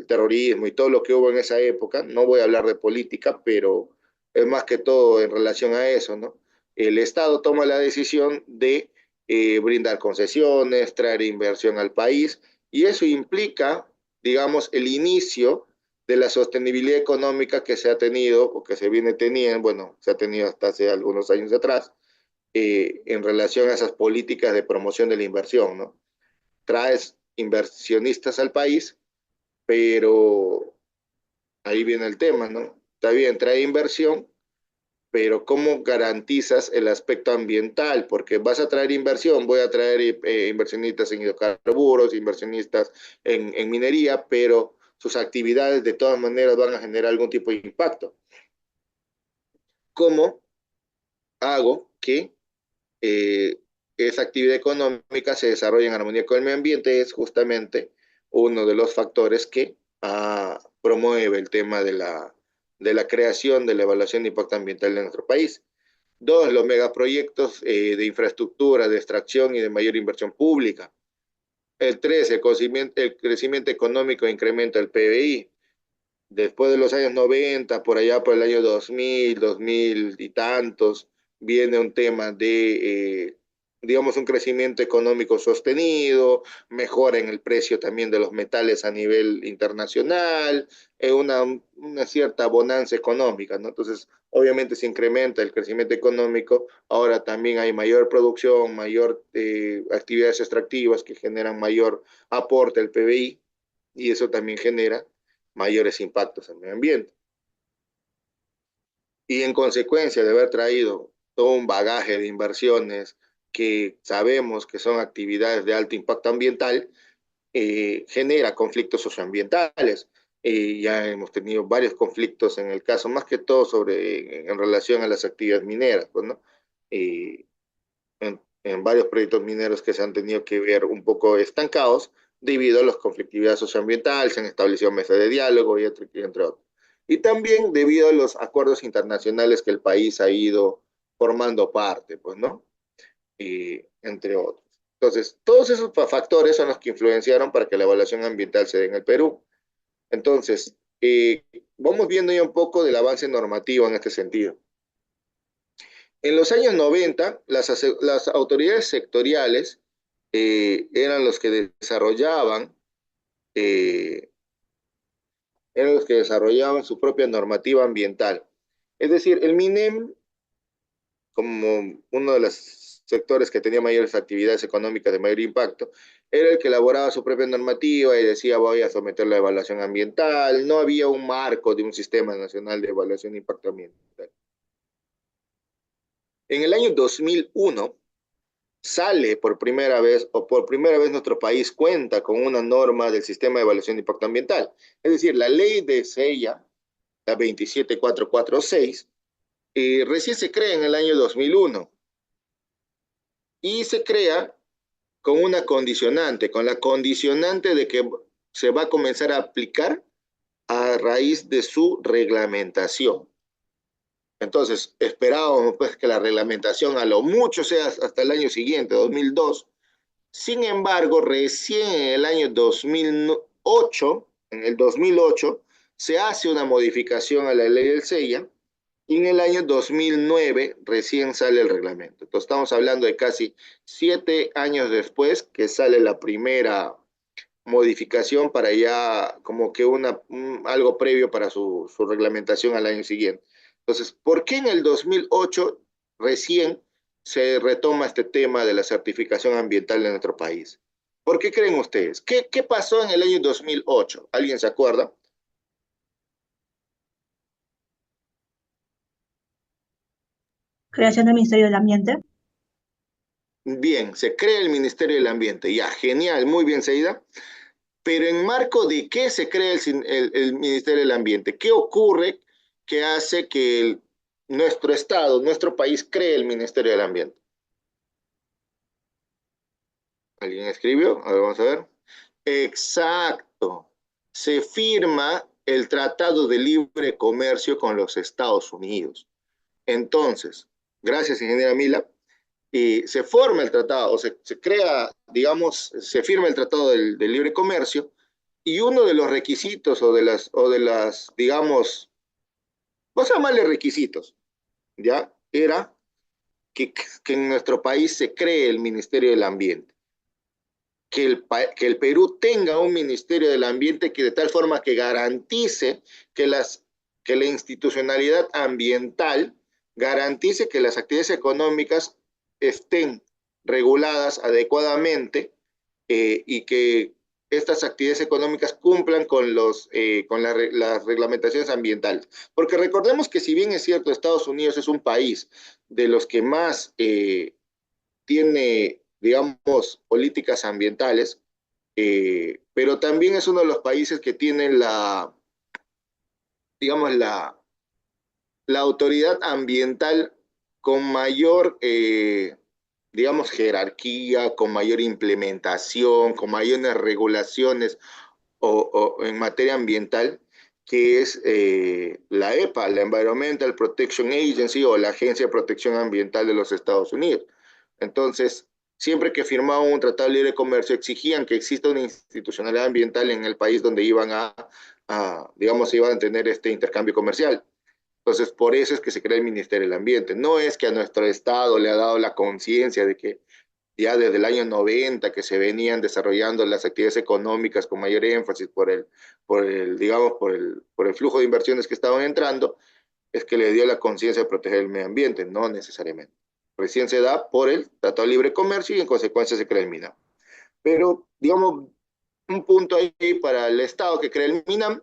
terrorismo y todo lo que hubo en esa época. No voy a hablar de política, pero es más que todo en relación a eso, ¿no? El Estado toma la decisión de brindar concesiones, traer inversión al país, y eso implica, digamos, el inicio de la sostenibilidad económica que se ha tenido o que se viene teniendo, bueno, se ha tenido hasta hace algunos años atrás, en relación a esas políticas de promoción de la inversión, ¿no? Traes inversionistas al país, pero ahí viene el tema, ¿no? Está bien, trae inversión, pero ¿cómo garantizas el aspecto ambiental? Porque vas a traer inversión, voy a traer inversionistas en hidrocarburos, inversionistas en minería, pero sus actividades de todas maneras van a generar algún tipo de impacto. ¿Cómo hago que eh, esa actividad económica se desarrolle en armonía con el medio ambiente? Es justamente uno de los factores que promueve el tema de la creación de la evaluación de impacto ambiental en nuestro país. Dos, los megaproyectos de infraestructura, de extracción y de mayor inversión pública. El tres, el crecimiento económico e incremento del PBI. Después de los años 90, por allá por el año 2000 y tantos, viene un tema de, digamos, un crecimiento económico sostenido, mejora en el precio también de los metales a nivel internacional, una cierta bonanza económica, ¿no? Entonces, obviamente se incrementa el crecimiento económico, ahora también hay mayor producción, mayor actividades extractivas que generan mayor aporte al PBI, y eso también genera mayores impactos al medio ambiente. Y en consecuencia de haber traído todo un bagaje de inversiones que sabemos que son actividades de alto impacto ambiental, genera conflictos socioambientales. Ya hemos tenido varios conflictos en el caso, más que todo en relación a las actividades mineras, pues, ¿no? En varios proyectos mineros que se han tenido que ver un poco estancados debido a las conflictividades socioambientales, se han establecido mesas de diálogo y entre otros. Y también debido a los acuerdos internacionales que el país ha ido formando parte, pues, ¿no? Entre otros. Entonces, todos esos factores son los que influenciaron para que la evaluación ambiental se dé en el Perú. Entonces, vamos viendo ya un poco del avance normativo en este sentido. En los años 90, las autoridades sectoriales eran los que eh, desarrollaban su propia normativa ambiental. Es decir, el MINEM, como una de las sectores que tenían mayores actividades económicas de mayor impacto, era el que elaboraba su propia normativa y decía voy a someterla a evaluación ambiental. No había un marco de un sistema nacional de evaluación de impacto ambiental. En el año 2001 sale por primera vez, o por primera vez nuestro país cuenta con una norma del sistema de evaluación de impacto ambiental. Es decir, la ley de SEIA, la 27446, recién se crea en el año 2001 y se crea con una condicionante, con la condicionante de que se va a comenzar a aplicar a raíz de su reglamentación. Entonces, esperábamos pues que la reglamentación a lo mucho sea hasta el año siguiente, 2002. Sin embargo, recién en el año 2008, se hace una modificación a la ley del SEIA y en el año 2009 recién sale el reglamento. Entonces estamos hablando de casi 7 años después que sale la primera modificación para ya como que algo previo para su reglamentación al año siguiente. Entonces, ¿por qué en el 2008 recién se retoma este tema de la certificación ambiental en nuestro país? ¿Por qué creen ustedes? ¿Qué pasó en el año 2008? ¿Alguien se acuerda? Creación del Ministerio del Ambiente. Bien, se crea el Ministerio del Ambiente. Ya, genial, muy bien, Seida. Pero en marco de qué se crea el Ministerio del Ambiente, ¿qué ocurre que hace que nuestro Estado, nuestro país cree el Ministerio del Ambiente? ¿Alguien escribió? A ver, vamos a ver. Exacto. Se firma el Tratado de Libre Comercio con los Estados Unidos. Entonces, gracias, ingeniera Mila, se forma el tratado, o se crea, digamos, se firma el Tratado de Libre Comercio, y uno de los requisitos o de las, digamos, vamos a llamarle requisitos, ¿ya? Era que en nuestro país se cree el Ministerio del Ambiente. Que el Perú tenga un Ministerio del Ambiente que de tal forma que garantice que la institucionalidad ambiental garantice que las actividades económicas estén reguladas adecuadamente y que estas actividades económicas cumplan con las reglamentaciones ambientales. Porque recordemos que si bien es cierto, Estados Unidos es un país de los que más tiene, digamos, políticas ambientales, pero también es uno de los países que tiene digamos, la autoridad ambiental con mayor, digamos, jerarquía, con mayor implementación, con mayores regulaciones o en materia ambiental, que es la EPA, la Environmental Protection Agency, o la Agencia de Protección Ambiental de los Estados Unidos. Entonces, siempre que firmaban un tratado de libre comercio, exigían que exista una institucionalidad ambiental en el país donde iban digamos, iban a tener este intercambio comercial. Entonces, por eso es que se crea el Ministerio del Ambiente. No es que a nuestro Estado le ha dado la conciencia de que ya desde el año 90 que se venían desarrollando las actividades económicas con mayor énfasis digamos, por el flujo de inversiones que estaban entrando, es que le dio la conciencia de proteger el medio ambiente, no necesariamente. Recién se da por el Tratado de Libre Comercio y en consecuencia se crea el MINAM. Pero, digamos, un punto ahí para el Estado que crea el MINAM,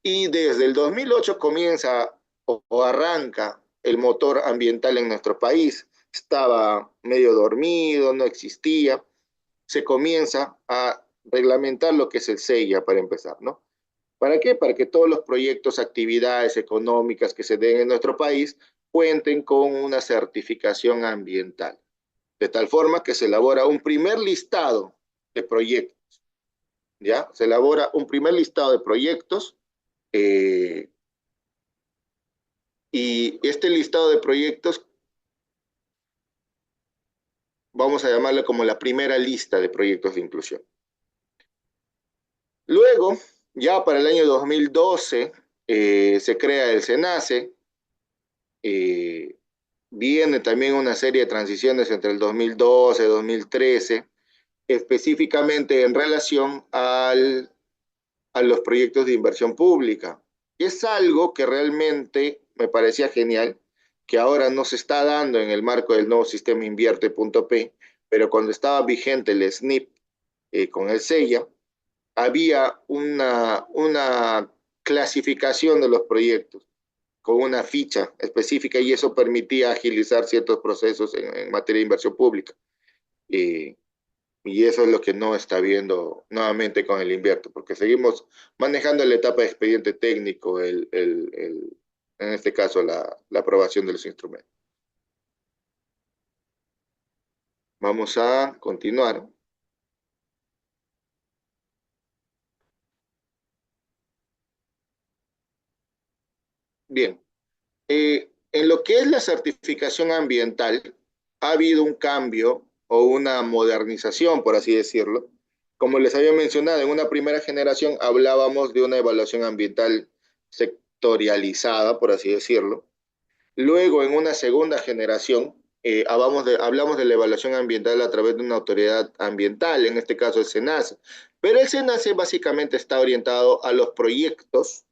y desde el 2008 comienza o arranca el motor ambiental en nuestro país. Estaba medio dormido, no existía. Se comienza a reglamentar lo que es el SEIA para empezar, ¿no? ¿Para qué? Para que todos los proyectos, actividades económicas que se den en nuestro país cuenten con una certificación ambiental. De tal forma que se elabora un primer listado de proyectos, ¿ya? Se elabora un primer listado de proyectos y este listado de proyectos vamos a llamarlo como la primera lista de proyectos de inclusión. Luego, ya para el año 2012, se crea el SENACE, viene también una serie de transiciones entre el 2012 y 2013, específicamente en relación a los proyectos de inversión pública. Es algo que realmente me parecía genial, que ahora no se está dando en el marco del nuevo sistema Invierte.p, pero cuando estaba vigente el SNIP con el SEIA, había una clasificación de los proyectos con una ficha específica y eso permitía agilizar ciertos procesos en materia de inversión pública. Y eso es lo que no está viendo nuevamente con el Invierto, porque seguimos manejando la etapa de expediente técnico, en este caso la aprobación de los instrumentos. Vamos a continuar. Bien, en lo que es la certificación ambiental, ha habido un cambio o una modernización, por así decirlo. Como les había mencionado, en una primera generación hablábamos de una evaluación ambiental sectorializada, por así decirlo. Luego, en una segunda generación, hablamos de la evaluación ambiental a través de una autoridad ambiental, en este caso el SENACE. Pero el SENACE básicamente está orientado a los proyectos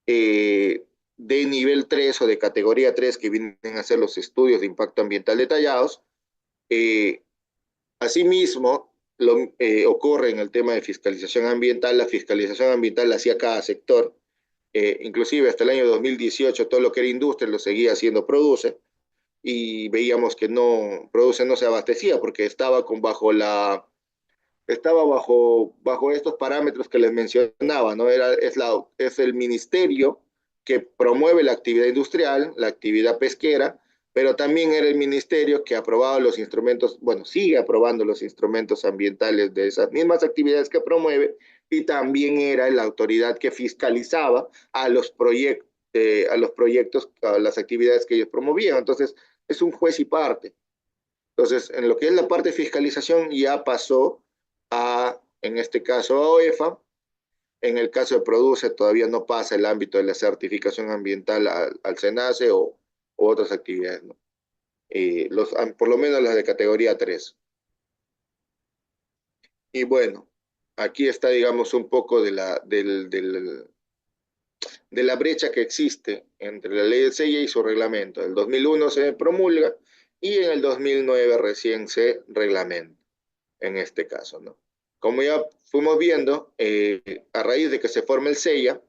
de nivel 3 o de categoría 3 que vienen a hacer los estudios de impacto ambiental detallados. Asimismo, ocurre en el tema de fiscalización ambiental. La fiscalización ambiental la hacía cada sector. Inclusive hasta el año 2018 todo lo que era industria lo seguía haciendo Produce y veíamos que Produce no se abastecía porque estaba bajo estos parámetros que les mencionaba, ¿no? Es el ministerio que promueve la actividad industrial, la actividad pesquera, pero también era el ministerio que aprobaba los instrumentos, bueno, sigue aprobando los instrumentos ambientales de esas mismas actividades que promueve, y también era la autoridad que fiscalizaba a los proyectos, a las actividades que ellos promovían. Entonces, es un juez y parte. Entonces, en lo que es la parte de fiscalización ya pasó en este caso, a OEFA. En el caso de Produce todavía no pasa el ámbito de la certificación ambiental al SENACE o otras actividades, ¿no? Por lo menos las de categoría 3. Y bueno, aquí está, digamos, un poco de la brecha que existe entre la ley de SEIA y su reglamento. En el 2001 se promulga y en el 2009 recién se reglamenta, en este caso, ¿no? Como ya fuimos viendo, a raíz de que se forme el SEIA,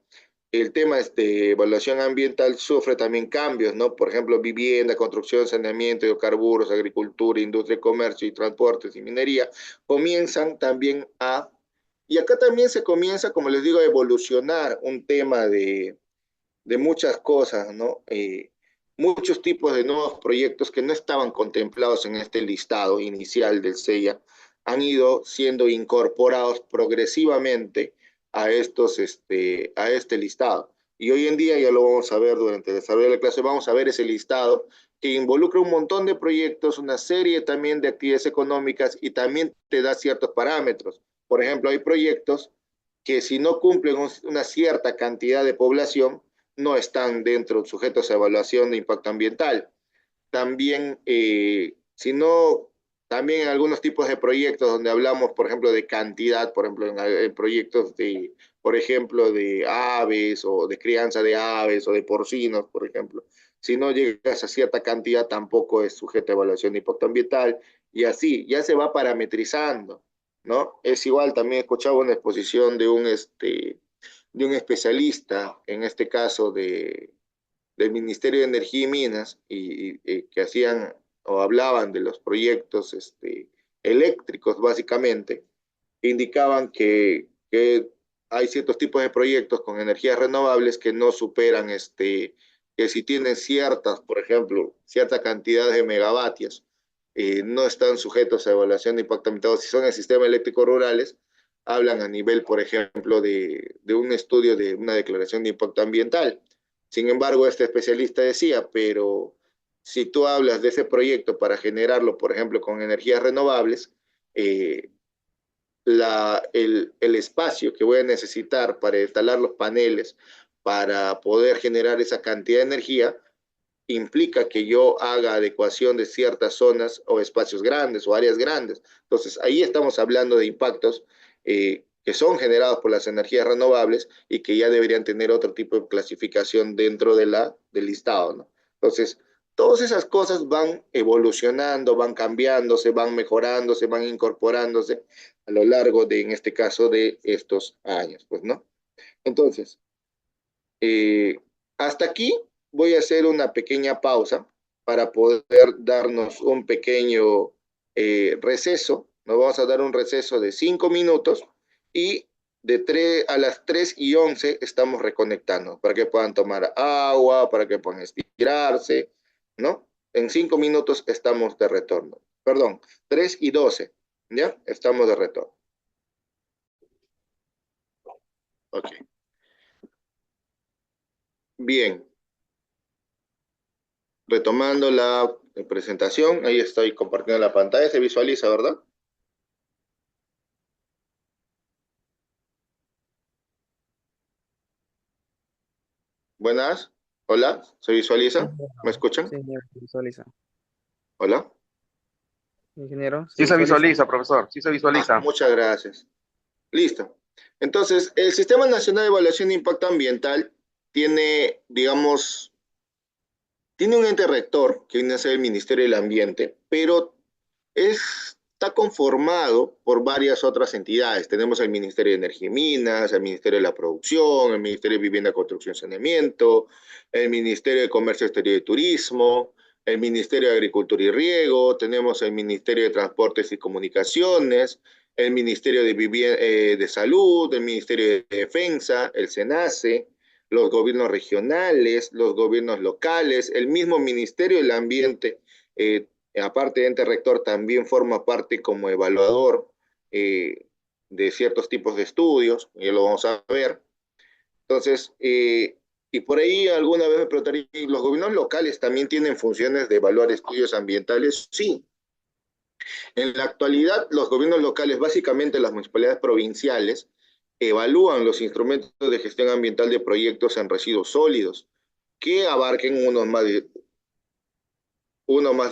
el tema de evaluación ambiental sufre también cambios, ¿no? Por ejemplo, vivienda, construcción, saneamiento, hidrocarburos, agricultura, industria, comercio y transportes y minería comienzan también y acá también se comienza, como les digo, a evolucionar un tema de muchas cosas, ¿no? Muchos tipos de nuevos proyectos que no estaban contemplados en este listado inicial del SEIA han ido siendo incorporados progresivamente a este listado. Y hoy en día, ya lo vamos a ver durante el desarrollo de la clase, vamos a ver ese listado que involucra un montón de proyectos, una serie también de actividades económicas y también te da ciertos parámetros. Por ejemplo, hay proyectos que si no cumplen una cierta cantidad de población, no están dentro sujetos a evaluación de impacto ambiental. También, también en algunos tipos de proyectos donde hablamos, por ejemplo, de cantidad, por ejemplo, en proyectos por ejemplo, de aves o de crianza de aves o de porcinos, por ejemplo. Si no llegas a cierta cantidad, tampoco es sujeto a evaluación de impacto ambiental y así, ya se va parametrizando, ¿no? Es igual, también escuchaba una exposición de un especialista, en este caso del Ministerio de Energía y Minas, que hacían o hablaban de los proyectos eléctricos, básicamente, indicaban que hay ciertos tipos de proyectos con energías renovables que no superan, que si tienen por ejemplo, cierta cantidad de megavatios, no están sujetos a evaluación de impacto ambiental. Si son el sistema eléctrico rurales, hablan a nivel, por ejemplo, de un estudio de una declaración de impacto ambiental. Sin embargo, este especialista decía, pero si tú hablas de ese proyecto para generarlo, por ejemplo, con energías renovables, el espacio que voy a necesitar para instalar los paneles, para poder generar esa cantidad de energía, implica que yo haga adecuación de ciertas zonas o espacios grandes o áreas grandes. Entonces, ahí estamos hablando de impactos que son generados por las energías renovables y que ya deberían tener otro tipo de clasificación dentro del listado, ¿no? Entonces, Todas esas cosas van evolucionando, van cambiándose, van mejorándose, van incorporándose a lo largo de, en este caso, de estos años, pues, ¿no? Entonces, eh, hasta aquí voy a hacer una pequeña pausa para poder darnos un pequeño receso. Nos vamos a dar un receso de 5 minutos y de 3 a las 3:11 estamos reconectando para que puedan tomar agua, para que puedan estirarse, ¿no? En 5 minutos estamos de retorno. Perdón, 3:12, ¿ya? Estamos de retorno. Ok. Bien. Retomando la presentación, ahí estoy compartiendo la pantalla, se visualiza, ¿verdad? Buenas, hola, ¿se visualiza? ¿Me escuchan? Sí, ingeniero, se visualiza. Hola. Ingeniero, se Sí se visualiza. visualiza, profesor, sí se visualiza. Muchas gracias. Listo. Entonces, el Sistema Nacional de Evaluación de Impacto Ambiental tiene, digamos, tiene un ente rector que viene a ser el Ministerio del Ambiente, pero está conformado por varias otras entidades. Tenemos el Ministerio de Energía y Minas, el Ministerio de la Producción, el Ministerio de Vivienda, Construcción y Saneamiento, el Ministerio de Comercio Exterior y Turismo, el Ministerio de Agricultura y Riego, tenemos el Ministerio de Transportes y Comunicaciones, el Ministerio de Salud, el Ministerio de Defensa, el SENACE, los gobiernos regionales, los gobiernos locales, el mismo Ministerio del Ambiente, aparte de ente rector, también forma parte como evaluador de ciertos tipos de estudios, ya lo vamos a ver. Entonces, y por ahí alguna vez me preguntaría, ¿los gobiernos locales también tienen funciones de evaluar estudios ambientales? Sí. En la actualidad, los gobiernos locales, básicamente las municipalidades provinciales, evalúan los instrumentos de gestión ambiental de proyectos en residuos sólidos, que abarquen unos más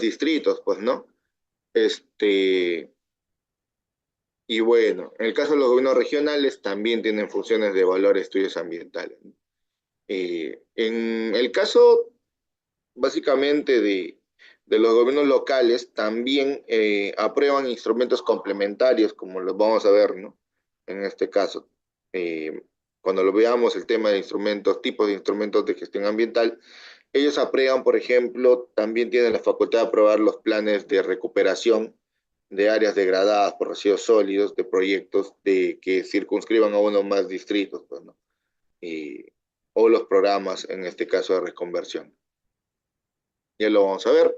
distritos, pues, ¿no? Y bueno, en el caso de los gobiernos regionales también tienen funciones de evaluar estudios ambientales. En el caso, básicamente, de los gobiernos locales, también aprueban instrumentos complementarios, como los vamos a ver, ¿no? En este caso, cuando lo veamos el tema de instrumentos, tipos de instrumentos de gestión ambiental, ellos aprueban, por ejemplo, también tienen la facultad de aprobar los planes de recuperación de áreas degradadas por residuos sólidos, de proyectos que circunscriban a uno más distritos, pues, ¿no? O los programas, en este caso, de reconversión. Ya lo vamos a ver.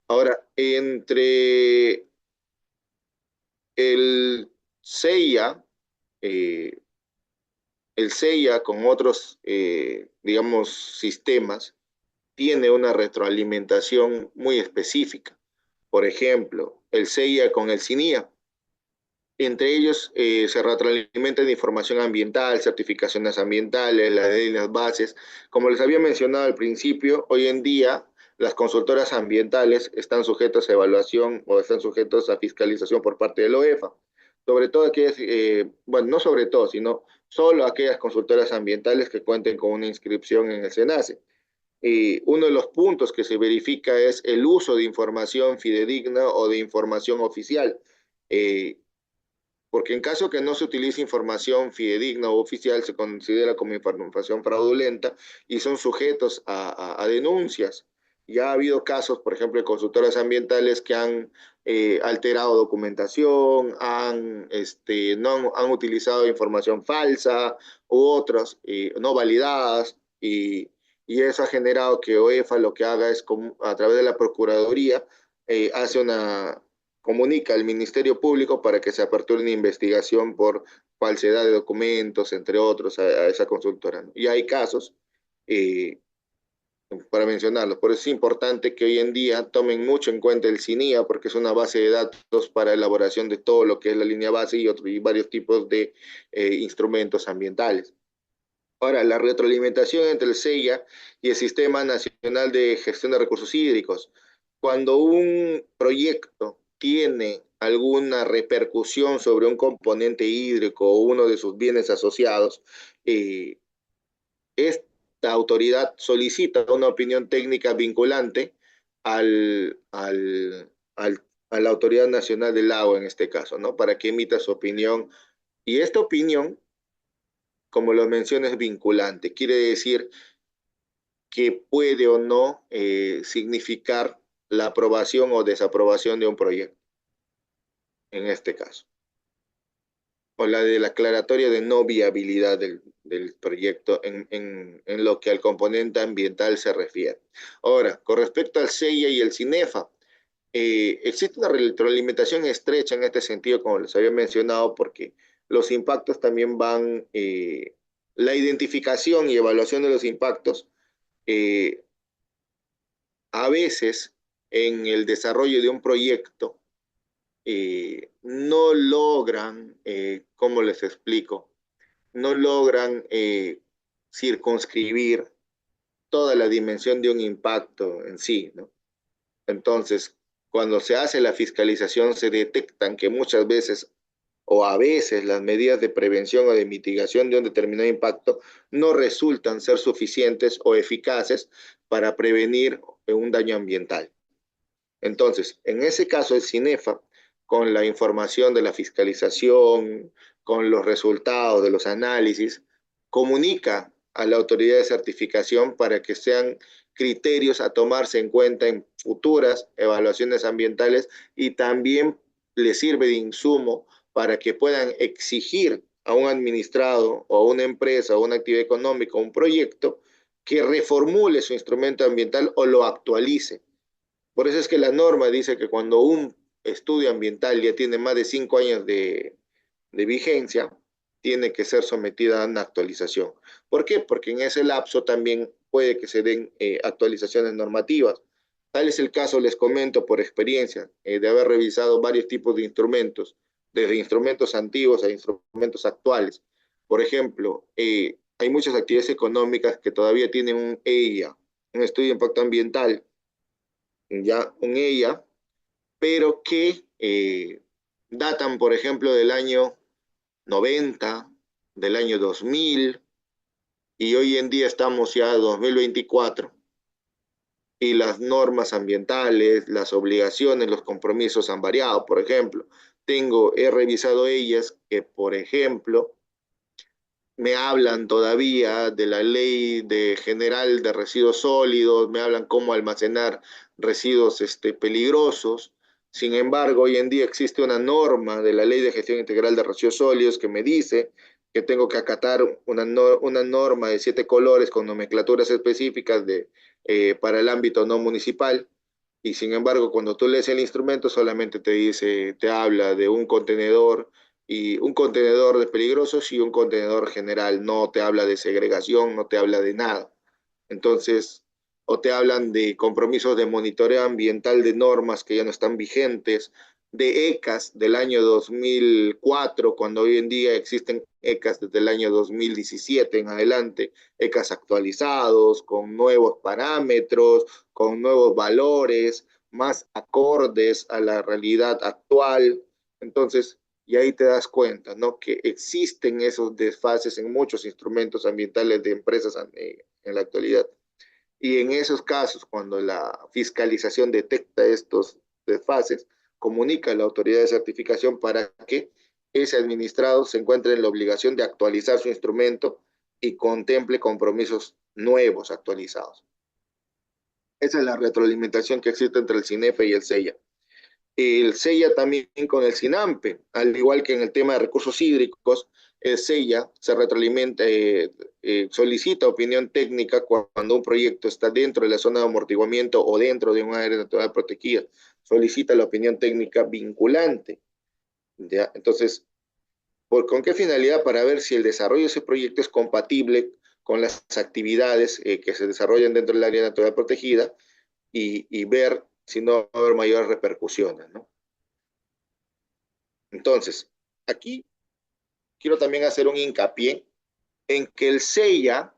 Ahora, entre el CEIA, con otros, digamos, sistemas, tiene una retroalimentación muy específica. Por ejemplo, el CEIA con el CINIA. Entre ellos se retroalimentan de información ambiental, certificaciones ambientales, las líneas bases. Como les había mencionado al principio, hoy en día las consultoras ambientales están sujetas a evaluación o están sujetos a fiscalización por parte de la OEFA. Sobre todo aquellas, bueno, no sobre todo, sino solo aquellas consultoras ambientales que cuenten con una inscripción en el SENACE. Uno de los puntos que se verifica es el uso de información fidedigna o de información oficial. Porque en caso que no se utilice información fidedigna o oficial, se considera como información fraudulenta y son sujetos a denuncias. Ya ha habido casos, por ejemplo, de consultoras ambientales que han alterado documentación, no han utilizado información falsa u otras no validadas, y eso ha generado que OEFA lo que haga es, a través de la Procuraduría, hace comunica al Ministerio Público para que se aperture una investigación por falsedad de documentos, entre otros, a esa consultora, ¿no? Y hay casos, eh, para mencionarlos, por eso es importante que hoy en día tomen mucho en cuenta el CINIA, porque es una base de datos para elaboración de todo lo que es la línea base y varios tipos de instrumentos ambientales. Ahora, la retroalimentación entre el CEIA y el Sistema Nacional de Gestión de Recursos Hídricos. Cuando un proyecto tiene alguna repercusión sobre un componente hídrico o uno de sus bienes asociados, esta autoridad solicita una opinión técnica vinculante a la Autoridad Nacional del Agua en este caso, ¿no? Para que emita su opinión. Y esta opinión, como lo mencioné, es vinculante. Quiere decir que puede o no significar la aprobación o desaprobación de un proyecto, en este caso. O la declaratoria de no viabilidad del proyecto en lo que al componente ambiental se refiere. Ahora, con respecto al CEIA y el CINEFA, existe una retroalimentación estrecha en este sentido, como les había mencionado, porque los impactos también van, la identificación y evaluación de los impactos, a veces en el desarrollo de un proyecto, no logran, ¿cómo les explico? No logran circunscribir toda la dimensión de un impacto en sí, ¿no? Entonces, cuando se hace la fiscalización, se detectan que muchas veces o a veces las medidas de prevención o de mitigación de un determinado impacto no resultan ser suficientes o eficaces para prevenir un daño ambiental. Entonces, en ese caso, el CINEFA, con la información de la fiscalización, con los resultados de los análisis, comunica a la autoridad de certificación para que sean criterios a tomarse en cuenta en futuras evaluaciones ambientales, y también le sirve de insumo para que puedan exigir a un administrado o a una empresa o una actividad económica o un proyecto que reformule su instrumento ambiental o lo actualice. Por eso es que la norma dice que cuando un estudio ambiental ya tiene más de 5 años de vigencia, tiene que ser sometida a una actualización. ¿Por qué? Porque en ese lapso también puede que se den actualizaciones normativas. Tal es el caso, les comento por experiencia, de haber revisado varios tipos de instrumentos, desde instrumentos antiguos a instrumentos actuales. Por ejemplo, hay muchas actividades económicas que todavía tienen un EIA, un estudio de impacto ambiental, ya un EIA, pero que datan, por ejemplo, del año 90, del año 2000, y hoy en día estamos ya en 2024, y las normas ambientales, las obligaciones, los compromisos han variado. Por ejemplo, he revisado ellas que, por ejemplo, me hablan todavía de la ley general de residuos sólidos, me hablan cómo almacenar residuos peligrosos. Sin embargo, hoy en día existe una norma de la ley de gestión integral de residuos sólidos que me dice que tengo que acatar una norma de 7 colores con nomenclaturas específicas para el ámbito no municipal. Y sin embargo, cuando tú lees el instrumento, solamente te habla de un contenedor, y un contenedor de peligrosos y un contenedor general. No te habla de segregación, no te habla de nada. Entonces, o te hablan de compromisos de monitoreo ambiental de normas que ya no están vigentes, de ECAS del año 2004, cuando hoy en día existen ECAS desde el año 2017 en adelante, ECAS actualizados, con nuevos parámetros, con nuevos valores, más acordes a la realidad actual. Entonces, y ahí te das cuenta, ¿no? Que existen esos desfases en muchos instrumentos ambientales de empresas en la actualidad. Y en esos casos, cuando la fiscalización detecta estos desfases, comunica a la autoridad de certificación para que ese administrado se encuentre en la obligación de actualizar su instrumento y contemple compromisos nuevos actualizados. Esa es la retroalimentación que existe entre el CINEFA y el CEIA. El CEIA también con el CINAMPE, al igual que en el tema de recursos hídricos, el CEIA se retroalimenta, solicita opinión técnica cuando un proyecto está dentro de la zona de amortiguamiento o dentro de un área natural protegida. Solicita la opinión técnica vinculante. ¿Ya? Entonces, ¿con qué finalidad? Para ver si el desarrollo de ese proyecto es compatible con las actividades que se desarrollan dentro del área natural protegida, y ver si no va a haber mayores repercusiones, ¿no? Entonces, aquí quiero también hacer un hincapié en que el CEIA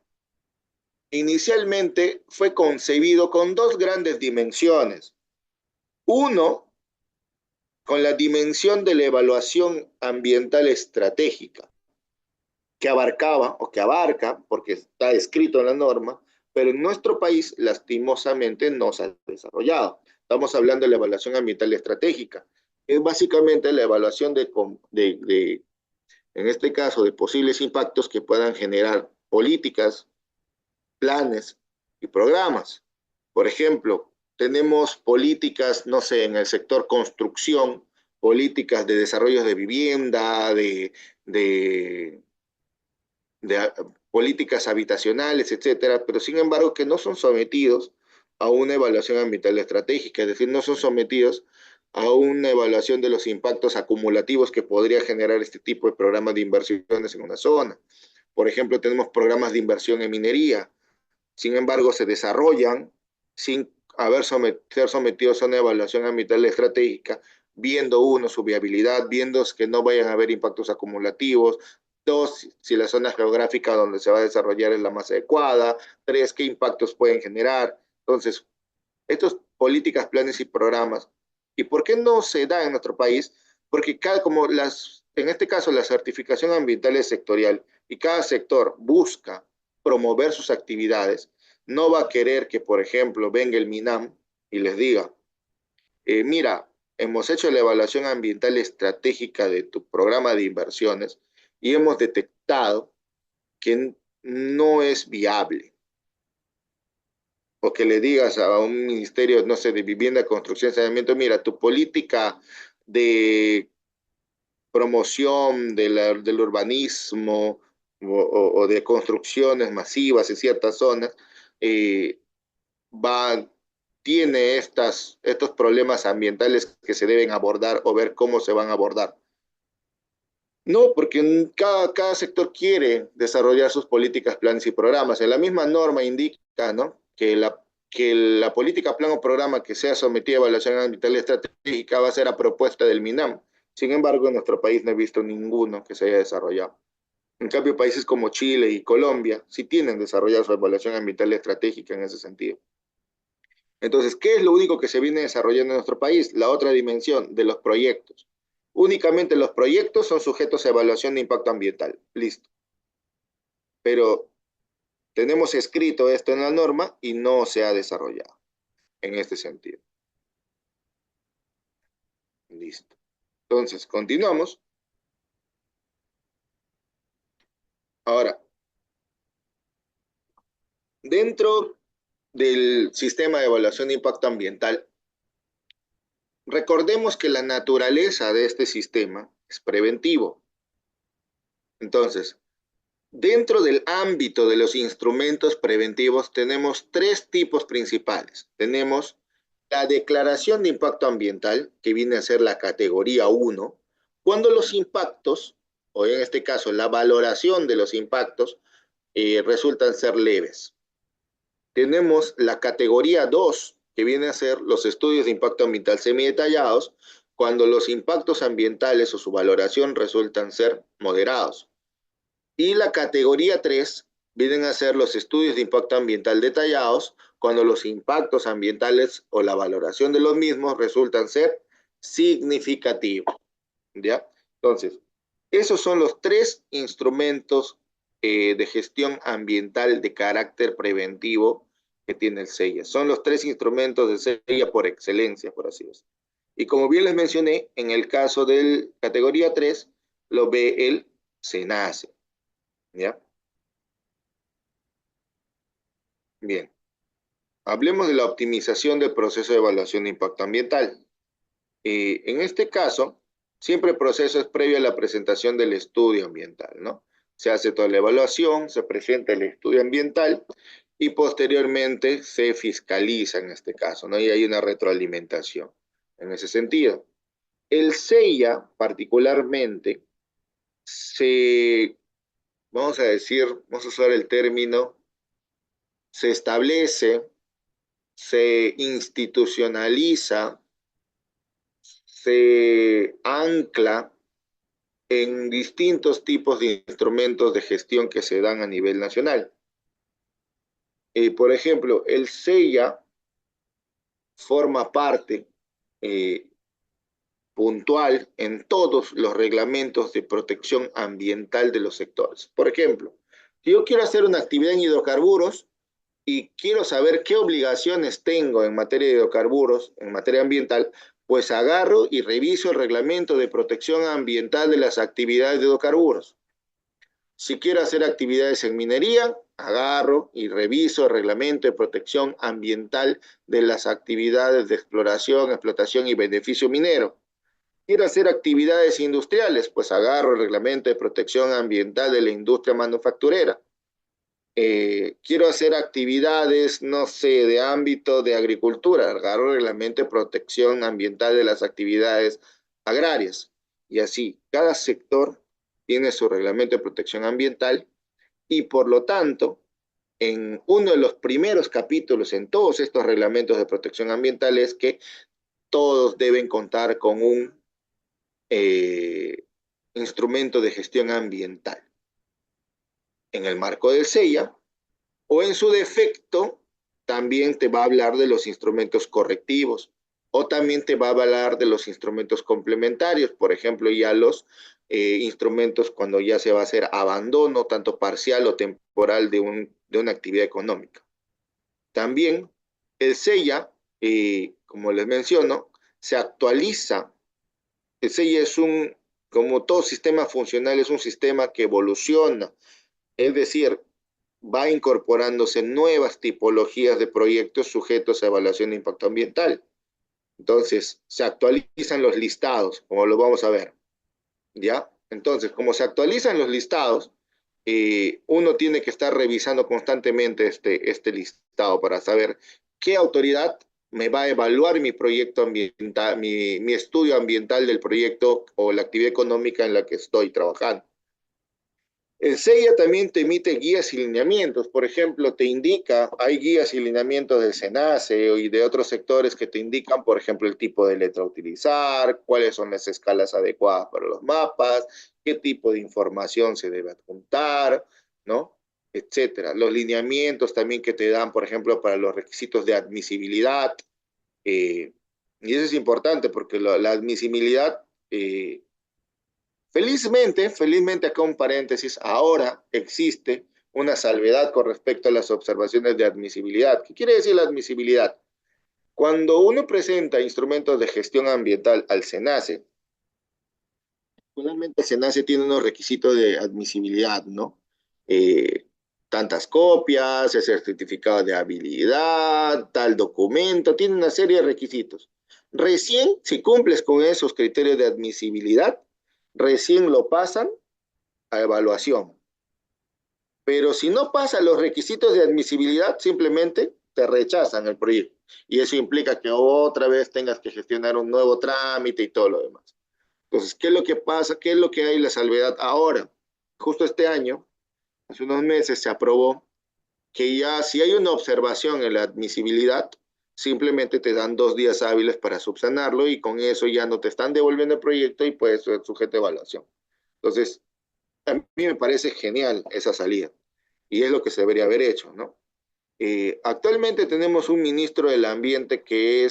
inicialmente fue concebido con dos grandes dimensiones. Uno, con la dimensión de la evaluación ambiental estratégica, que abarcaba o que abarca, porque está escrito en la norma, pero en nuestro país lastimosamente no se ha desarrollado. Estamos hablando de la evaluación ambiental estratégica. Es básicamente la evaluación en este caso, de posibles impactos que puedan generar políticas, planes y programas. Por ejemplo, tenemos políticas, no sé, en el sector construcción, políticas de desarrollo de vivienda, de de políticas habitacionales, etcétera, pero sin embargo que no son sometidos a una evaluación ambiental estratégica, es decir, no son sometidos a una evaluación de los impactos acumulativos que podría generar este tipo de programas de inversiones en una zona. Por ejemplo, tenemos programas de inversión en minería, sin embargo, se desarrollan sin ser sometidos a una evaluación ambiental estratégica, viendo uno su viabilidad, viendo que no vayan a haber impactos acumulativos, dos, si la zona geográfica donde se va a desarrollar es la más adecuada, tres, qué impactos pueden generar. Entonces, estas políticas, planes y programas, ¿y por qué no se da en nuestro país? Porque en este caso la certificación ambiental es sectorial y cada sector busca promover sus actividades, no va a querer que, por ejemplo, venga el MINAM y les diga, mira, hemos hecho la evaluación ambiental estratégica de tu programa de inversiones y hemos detectado que no es viable. O que le digas a un ministerio, no sé, de vivienda, construcción, saneamiento, mira, tu política de promoción del urbanismo o de construcciones masivas en ciertas zonas, eh, va, tiene estos problemas ambientales que se deben abordar o ver cómo se van a abordar. No, porque cada sector quiere desarrollar sus políticas, planes y programas. En la misma norma indica, ¿no?, que la política, plan o programa que sea sometida a evaluación ambiental estratégica va a ser a propuesta del MINAM. Sin embargo, en nuestro país no he visto ninguno que se haya desarrollado. En cambio, países como Chile y Colombia sí tienen desarrollado su evaluación ambiental estratégica en ese sentido. Entonces, ¿qué es lo único que se viene desarrollando en nuestro país? La otra dimensión de los proyectos. Únicamente los proyectos son sujetos a evaluación de impacto ambiental. Listo. Pero tenemos escrito esto en la norma y no se ha desarrollado en este sentido. Listo. Entonces, continuamos. Ahora, dentro del sistema de evaluación de impacto ambiental, recordemos que la naturaleza de este sistema es preventivo. Entonces, dentro del ámbito de los instrumentos preventivos tenemos tres tipos principales. Tenemos la declaración de impacto ambiental, que viene a ser la categoría 1, cuando los impactos, o en este caso la valoración de los impactos, resultan ser leves. Tenemos la categoría 2, que viene a ser los estudios de impacto ambiental semidetallados, cuando los impactos ambientales o su valoración resultan ser moderados. Y la categoría 3 vienen a ser los estudios de impacto ambiental detallados, cuando los impactos ambientales o la valoración de los mismos resultan ser significativos. ¿Ya? Entonces, esos son los tres instrumentos de gestión ambiental de carácter preventivo que tiene el SEIA. Son los tres instrumentos del SEIA por excelencia, por así decirlo. Y como bien les mencioné, en el caso de categoría 3, lo ve el SENACE. ¿Ya? Bien. Hablemos de la optimización del proceso de evaluación de impacto ambiental. En este caso, siempre el proceso es previo a la presentación del estudio ambiental, ¿no? Se hace toda la evaluación, se presenta el estudio ambiental y posteriormente se fiscaliza en este caso, ¿no? Y hay una retroalimentación en ese sentido. El SEIA, particularmente, vamos a decir, vamos a usar el término, se establece, se institucionaliza, se ancla en distintos tipos de instrumentos de gestión que se dan a nivel nacional. Por ejemplo, el SEIA forma parte puntual en todos los reglamentos de protección ambiental de los sectores. Por ejemplo, si yo quiero hacer una actividad en hidrocarburos, y quiero saber qué obligaciones tengo en materia de hidrocarburos, en materia ambiental, pues agarro y reviso el reglamento de protección ambiental de las actividades de hidrocarburos. Si quiero hacer actividades en minería, agarro y reviso el reglamento de protección ambiental de las actividades de exploración, explotación y beneficio minero. Quiero hacer actividades industriales, pues agarro el reglamento de protección ambiental de la industria manufacturera. Quiero hacer actividades, no sé, de ámbito de agricultura, agarro el reglamento de protección ambiental de las actividades agrarias. Y así, cada sector tiene su reglamento de protección ambiental y por lo tanto, en uno de los primeros capítulos en todos estos reglamentos de protección ambiental es que todos deben contar con un instrumento de gestión ambiental. En el marco del SEIA, o en su defecto, también te va a hablar de los instrumentos correctivos, o también te va a hablar de los instrumentos complementarios, por ejemplo, ya los instrumentos cuando ya se va a hacer abandono, tanto parcial o temporal de una actividad económica. También el SEIA, como les menciono, se actualiza. El SEIA es como todo sistema funcional, es un sistema que evoluciona, es decir, va incorporándose nuevas tipologías de proyectos sujetos a evaluación de impacto ambiental. Entonces, se actualizan los listados, como lo vamos a ver, ¿ya? Entonces, como se actualizan los listados, uno tiene que estar revisando constantemente este listado para saber qué autoridad me va a evaluar mi proyecto ambiental, mi estudio ambiental del proyecto o la actividad económica en la que estoy trabajando. El SEIA también te emite guías y lineamientos, por ejemplo, te indica, hay guías y lineamientos del SENACE y de otros sectores que te indican, por ejemplo, el tipo de letra a utilizar, cuáles son las escalas adecuadas para los mapas, qué tipo de información se debe adjuntar, ¿no? Etcétera. Los lineamientos también que te dan, por ejemplo, para los requisitos de admisibilidad, y eso es importante porque la admisibilidad... Felizmente, acá un paréntesis, ahora existe una salvedad con respecto a las observaciones de admisibilidad. ¿Qué quiere decir la admisibilidad? Cuando uno presenta instrumentos de gestión ambiental al SENACE, finalmente el SENACE tiene unos requisitos de admisibilidad, ¿no? Eh, Tantas copias, ese certificado de habilidad, tal documento, tiene una serie de requisitos. Recién, si cumples con esos criterios de admisibilidad, recién lo pasan a evaluación. Pero si no pasan los requisitos de admisibilidad, simplemente te rechazan el proyecto. Y eso implica que otra vez tengas que gestionar un nuevo trámite y todo lo demás. Entonces, ¿qué es lo que pasa? ¿Qué es lo que hay en la salvedad ahora? Justo este año, hace unos meses, se aprobó que ya si hay una observación en la admisibilidad, simplemente te dan 2 días hábiles para subsanarlo y con eso ya no te están devolviendo el proyecto y puedes ser sujeto a evaluación. Entonces, a mí me parece genial esa salida y es lo que se debería haber hecho, ¿no? Actualmente tenemos un ministro del Ambiente que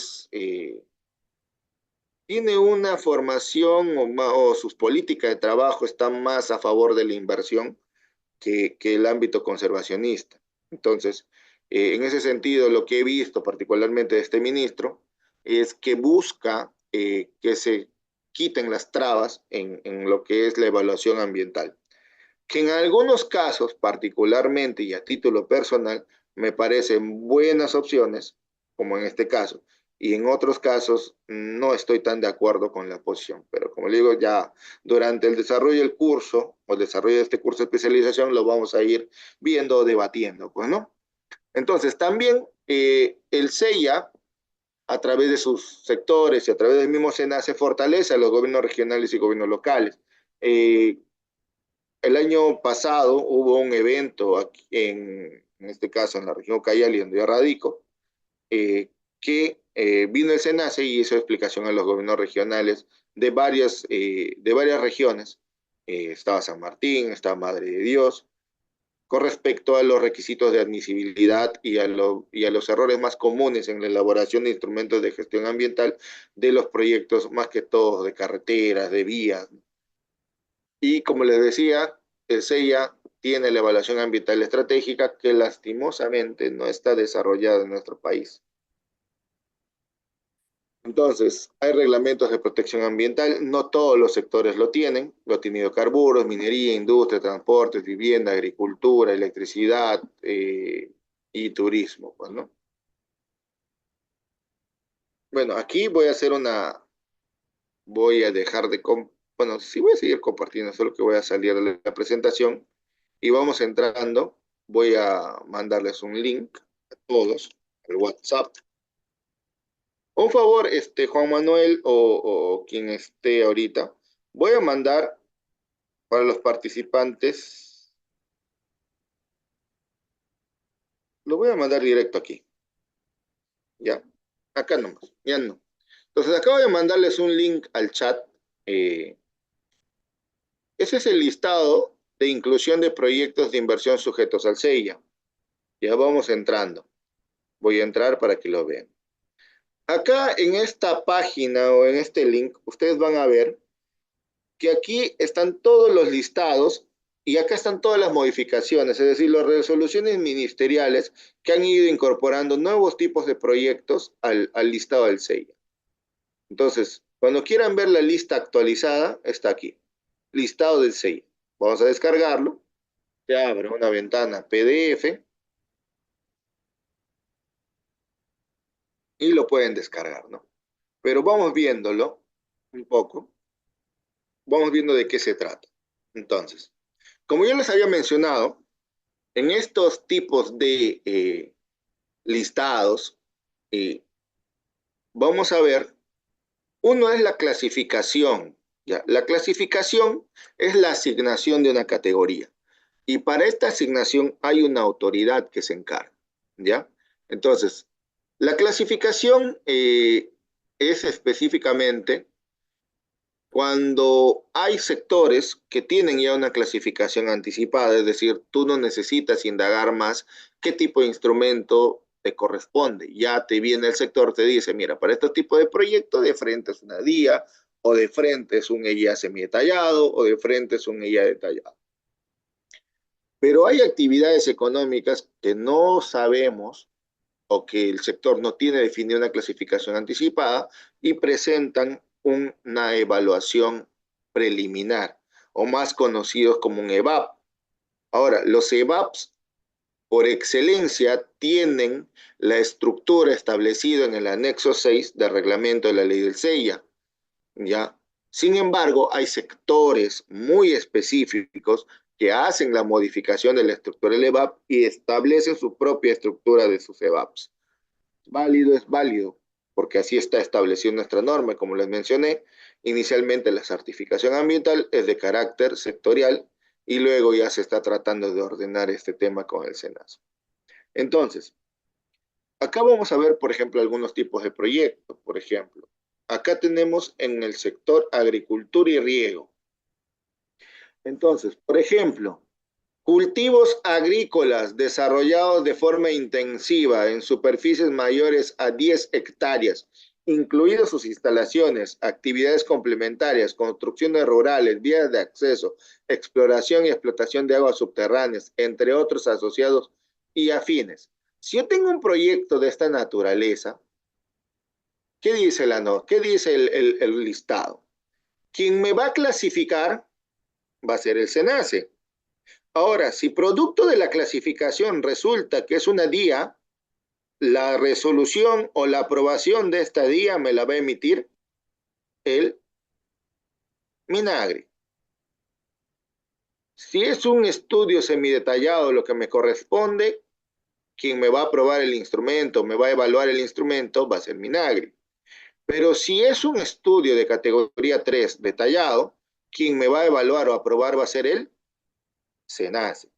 tiene una formación o sus políticas de trabajo están más a favor de la inversión que el ámbito conservacionista. Entonces, en ese sentido, lo que he visto particularmente de este ministro es que busca que se quiten las trabas en lo que es la evaluación ambiental, que en algunos casos, particularmente y a título personal, me parecen buenas opciones, como en este caso, y en otros casos no estoy tan de acuerdo con la posición, pero como le digo, ya durante el desarrollo del curso o el desarrollo de este curso de especialización lo vamos a ir viendo, debatiendo, pues, ¿no? Entonces, también el SEIA, a través de sus sectores y a través del mismo SENACE, fortalece a los gobiernos regionales y gobiernos locales. El año pasado hubo un evento aquí en este caso en la región Cayali, donde yo radico, que vino el SENACE y hizo explicación a los gobiernos regionales de varias regiones. Estaba San Martín, estaba Madre de Dios, con respecto a los requisitos de admisibilidad y a los errores más comunes en la elaboración de instrumentos de gestión ambiental de los proyectos, más que todo de carreteras, de vías. Y como les decía, el SEIA tiene la evaluación ambiental estratégica que lastimosamente no está desarrollada en nuestro país. Entonces, hay reglamentos de protección ambiental, no todos los sectores lo tienen, lo tiene hidrocarburos, minería, industria, transportes, vivienda, agricultura, electricidad y turismo, pues, ¿no? Bueno, aquí voy a dejar de, bueno, sí voy a seguir compartiendo, solo que voy a salir de la presentación y vamos entrando, voy a mandarles un link a todos, al WhatsApp. Un favor, Juan Manuel o quien esté ahorita, voy a mandar para los participantes, lo voy a mandar directo aquí, ya, acá nomás, ya no. Entonces acabo de mandarles un link al chat, ese es el listado de inclusión de proyectos de inversión sujetos al SEIA. Ya vamos entrando, voy a entrar para que lo vean. Acá en esta página o en este link, ustedes van a ver que aquí están todos los listados y acá están todas las modificaciones, es decir, las resoluciones ministeriales que han ido incorporando nuevos tipos de proyectos al listado del SEIA. Entonces, cuando quieran ver la lista actualizada, está aquí, listado del SEIA. Vamos a descargarlo, se abre una ventana PDF y lo pueden descargar, ¿no? Pero vamos viéndolo un poco, vamos viendo de qué se trata. Entonces, como yo les había mencionado, en estos tipos de listados, vamos a ver, uno es la clasificación, ¿ya? La clasificación es la asignación de una categoría. Y para esta asignación hay una autoridad que se encarga, ¿ya? Entonces, la clasificación es específicamente cuando hay sectores que tienen ya una clasificación anticipada, es decir, tú no necesitas indagar más qué tipo de instrumento te corresponde. Ya te viene el sector, te dice, mira, para este tipo de proyecto, de frente es una DIA, o de frente es un EIA semidetallado, o de frente es un EIA detallado. Pero hay actividades económicas que no sabemos o que el sector no tiene definida una clasificación anticipada y presentan una evaluación preliminar, o más conocidos como un EVAP. Ahora, los EVAPs, por excelencia, tienen la estructura establecida en el anexo 6 del reglamento de la ley del SEIA, ¿ya? Sin embargo, hay sectores muy específicos que hacen la modificación de la estructura del EVAP y establecen su propia estructura de sus EVAPs. Válido es válido, porque así está establecido nuestra norma, como les mencioné. Inicialmente la certificación ambiental es de carácter sectorial y luego ya se está tratando de ordenar este tema con el SENASA. Entonces, acá vamos a ver, por ejemplo, algunos tipos de proyectos. Por ejemplo, acá tenemos en el sector agricultura y riego. Entonces, por ejemplo, cultivos agrícolas desarrollados de forma intensiva en superficies mayores a 10 hectáreas, incluidas sus instalaciones, actividades complementarias, construcciones rurales, vías de acceso, exploración y explotación de aguas subterráneas, entre otros asociados y afines. Si yo tengo un proyecto de esta naturaleza, ¿qué dice ¿Qué dice el listado? Quien me va a clasificar va a ser el SENACE. Ahora, si producto de la clasificación resulta que es una DIA, la resolución o la aprobación de esta DIA me la va a emitir el MINAGRE. Si es un estudio semidetallado lo que me corresponde, quien me va a aprobar el instrumento, me va a evaluar el instrumento, va a ser MINAGRE. Pero si es un estudio de categoría 3 detallado, quien me va a evaluar o aprobar va a ser el SENACE.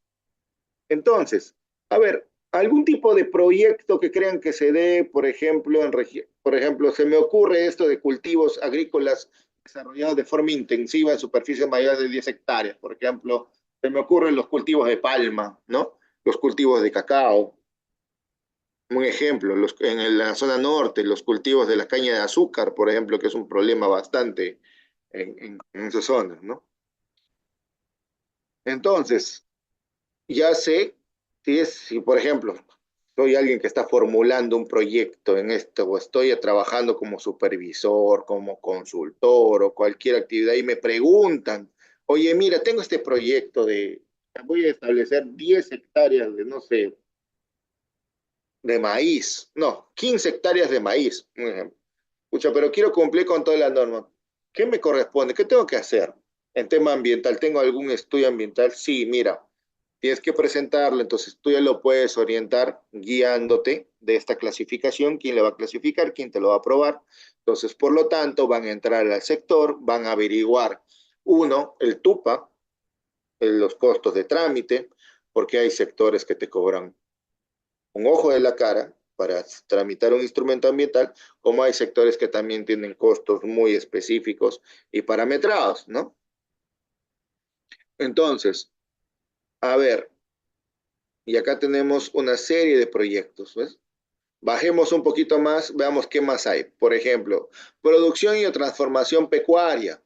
Entonces, a ver, algún tipo de proyecto que crean que se dé, por ejemplo, por ejemplo, se me ocurre esto de cultivos agrícolas desarrollados de forma intensiva en superficies mayores de 10 hectáreas, por ejemplo, se me ocurren los cultivos de palma, ¿no? Los cultivos de cacao. Un ejemplo, en la zona norte, los cultivos de la caña de azúcar, por ejemplo, que es un problema bastante en esas zonas, ¿no? Entonces, ya sé si por ejemplo, soy alguien que está formulando un proyecto en esto, o estoy trabajando como supervisor, como consultor, o cualquier actividad, y me preguntan, oye, mira, tengo este proyecto voy a establecer 10 hectáreas de, no sé, de maíz, no, 15 hectáreas de maíz, un ejemplo. Pucha, pero quiero cumplir con todas las normas. ¿Qué me corresponde? ¿Qué tengo que hacer? En tema ambiental, ¿tengo algún estudio ambiental? Sí, mira, tienes que presentarlo, entonces tú ya lo puedes orientar guiándote de esta clasificación, quién le va a clasificar, quién te lo va a aprobar. Entonces, por lo tanto, van a entrar al sector, van a averiguar, uno, el TUPA, los costos de trámite, porque hay sectores que te cobran un ojo de la cara para tramitar un instrumento ambiental, como hay sectores que también tienen costos muy específicos y parametrados, ¿no? Entonces, a ver, y acá tenemos una serie de proyectos, ¿ves? Bajemos un poquito más, veamos qué más hay. Por ejemplo, producción y transformación pecuaria.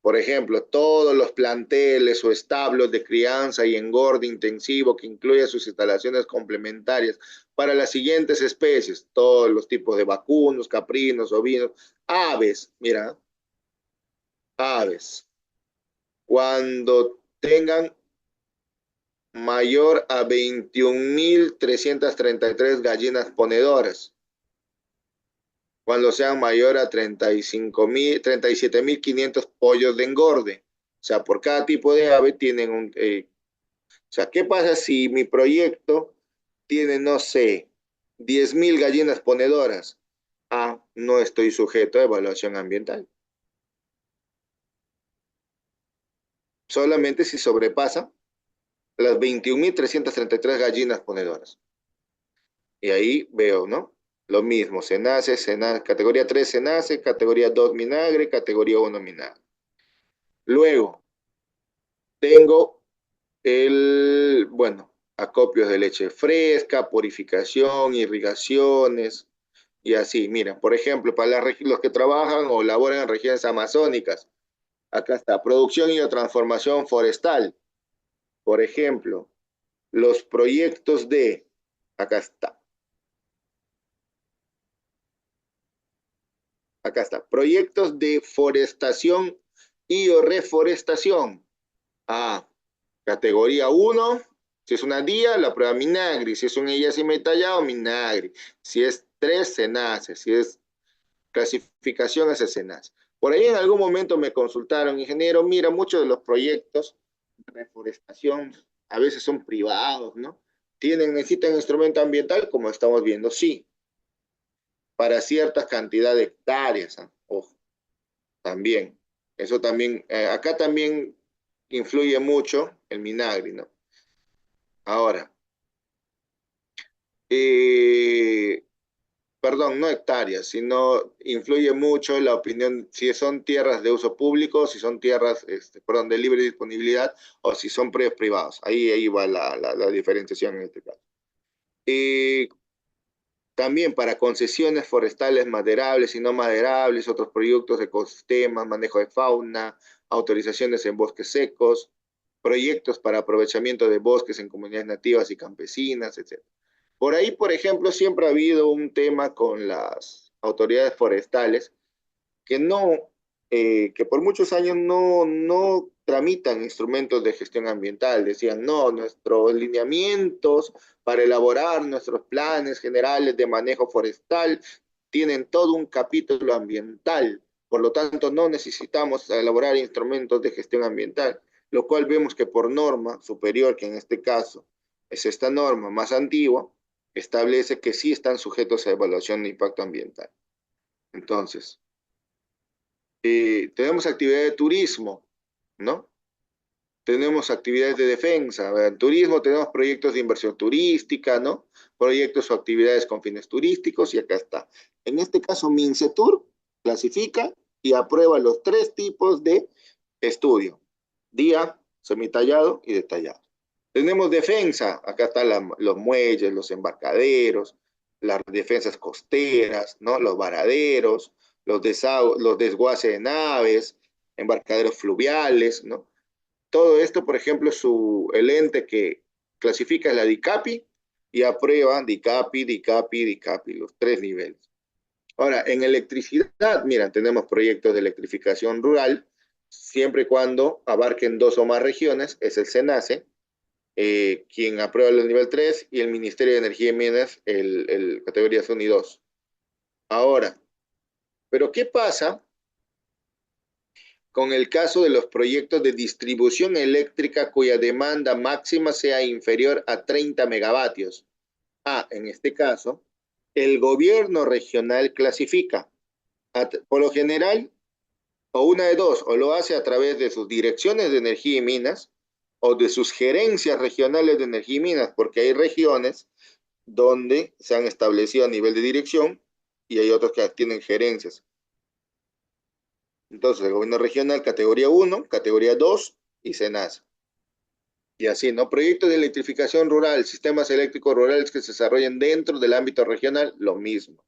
Por ejemplo, todos los planteles o establos de crianza y engorde intensivo que incluya sus instalaciones complementarias para las siguientes especies, todos los tipos de vacunos, caprinos, ovinos, aves, mira, aves, cuando tengan mayor a 21.333 gallinas ponedoras, cuando sean mayor a 37.500 pollos de engorde. O sea, por cada tipo de ave tienen o sea, ¿qué pasa si mi proyecto tiene, no sé, 10.000 gallinas ponedoras? Ah, no estoy sujeto a evaluación ambiental. Solamente si sobrepasa las 21.333 gallinas ponedoras. Y ahí veo, ¿no? Lo mismo, categoría 3 nace, categoría 2 minagre, categoría 1 minagre. Luego, tengo bueno, acopios de leche fresca, purificación, irrigaciones y así. Miren, por ejemplo, para los que trabajan o laboran en regiones amazónicas, acá está, producción y transformación forestal. Por ejemplo, los proyectos acá está, proyectos de forestación y o reforestación. Ah, categoría 1, si es una día, la prueba Minagri. Si es un y tallado, Minagri. Si es 3, Senace. Si es clasificación, ese Senace. Por ahí en algún momento me consultaron, ingeniero, mira, muchos de los proyectos de reforestación a veces son privados, ¿no? Necesitan instrumento ambiental, como estamos viendo, sí, para cierta cantidad de hectáreas, ¿eh? Ojo, también. Eso también, acá también influye mucho el Minagri, ¿no? Ahora, eh, perdón, no hectáreas, sino influye mucho la opinión, si son tierras de uso público, si son tierras, perdón, de libre disponibilidad, o si son predios privados. Ahí va la diferenciación en este caso. También para concesiones forestales maderables y no maderables, otros proyectos de ecosistemas, manejo de fauna, autorizaciones en bosques secos, proyectos para aprovechamiento de bosques en comunidades nativas y campesinas, etc. Por ahí, por ejemplo, siempre ha habido un tema con las autoridades forestales que por muchos años no tramitan instrumentos de gestión ambiental. Decían, no, nuestros lineamientos para elaborar nuestros planes generales de manejo forestal tienen todo un capítulo ambiental. Por lo tanto, no necesitamos elaborar instrumentos de gestión ambiental, lo cual vemos que por norma superior, que en este caso es esta norma más antigua, establece que sí están sujetos a evaluación de impacto ambiental. Entonces, tenemos actividad de turismo, ¿no? Tenemos actividades de defensa. En turismo tenemos proyectos de inversión turística, ¿no? Proyectos o actividades con fines turísticos y acá está. En este caso, Mincetur clasifica y aprueba los 3 tipos de estudio: día, semitallado y detallado. Tenemos defensa, acá están los muelles, los embarcaderos, las defensas costeras, ¿no? Los varaderos, los desguaces de naves, embarcaderos fluviales, ¿no? Todo esto, por ejemplo, el ente que clasifica es la DICAPI y aprueba DICAPI, los 3 niveles. Ahora, en electricidad, mira, tenemos proyectos de electrificación rural, siempre y cuando abarquen 2 o más regiones, es el SENACE, quien aprueba el nivel 3 y el Ministerio de Energía y Minas, categorías 1 y 2. Ahora, ¿pero qué pasa con el caso de los proyectos de distribución eléctrica cuya demanda máxima sea inferior a 30 megavatios? En este caso, el gobierno regional clasifica, por lo general, o una de dos, o lo hace a través de sus direcciones de energía y minas, o de sus gerencias regionales de energía y minas, porque hay regiones donde se han establecido a nivel de dirección y hay otros que tienen gerencias. Entonces, el gobierno regional, categoría 1, categoría 2 y SENASA. Y así, ¿no? Proyectos de electrificación rural, sistemas eléctricos rurales que se desarrollen dentro del ámbito regional, lo mismo.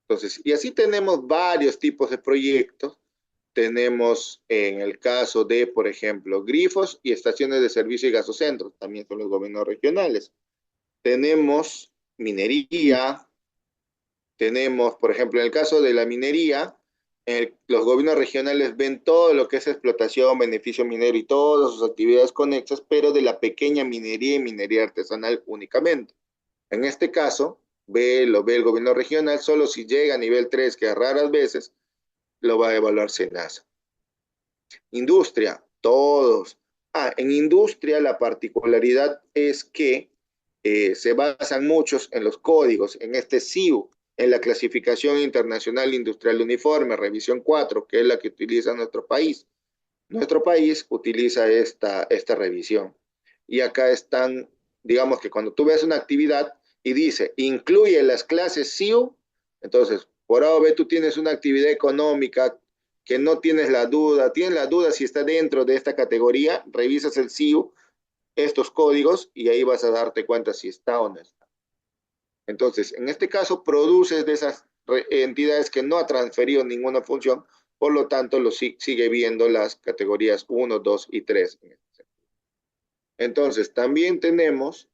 Entonces, y así tenemos varios tipos de proyectos. Tenemos en el caso de, por ejemplo, grifos y estaciones de servicio y gasocentros, también son los gobiernos regionales. Tenemos minería, tenemos, por ejemplo, en el caso de la minería, los gobiernos regionales ven todo lo que es explotación, beneficio minero y todas sus actividades conexas, pero de la pequeña minería y minería artesanal únicamente. En este caso, lo ve el gobierno regional, solo si llega a nivel 3, que a raras veces, lo va a evaluar SENASA. Industria, todos. En industria la particularidad es que se basan muchos en los códigos, en este CIU, en la Clasificación Internacional Industrial Uniforme, revisión 4, que es la que utiliza nuestro país. Nuestro país utiliza esta revisión. Y acá están, digamos que cuando tú ves una actividad y dice, incluye las clases CIU, entonces, por A o B, tú tienes una actividad económica que no tienes la duda si está dentro de esta categoría, revisas el CIU, estos códigos, y ahí vas a darte cuenta si está o no está. Entonces, en este caso, produces de esas entidades que no ha transferido ninguna función, por lo tanto, sigue viendo las categorías 1, 2 y 3. Entonces, también tenemos,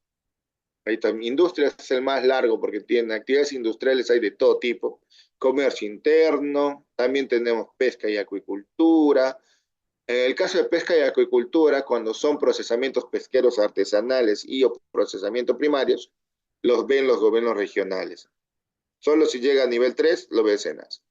ahí también, industrias es el más largo porque tiene actividades industriales, hay de todo tipo, comercio interno, también tenemos pesca y acuicultura. En el caso de pesca y acuicultura, cuando son procesamientos pesqueros artesanales y o procesamiento primarios, los ven los gobiernos regionales. Solo si llega a nivel 3, lo ve SENASA.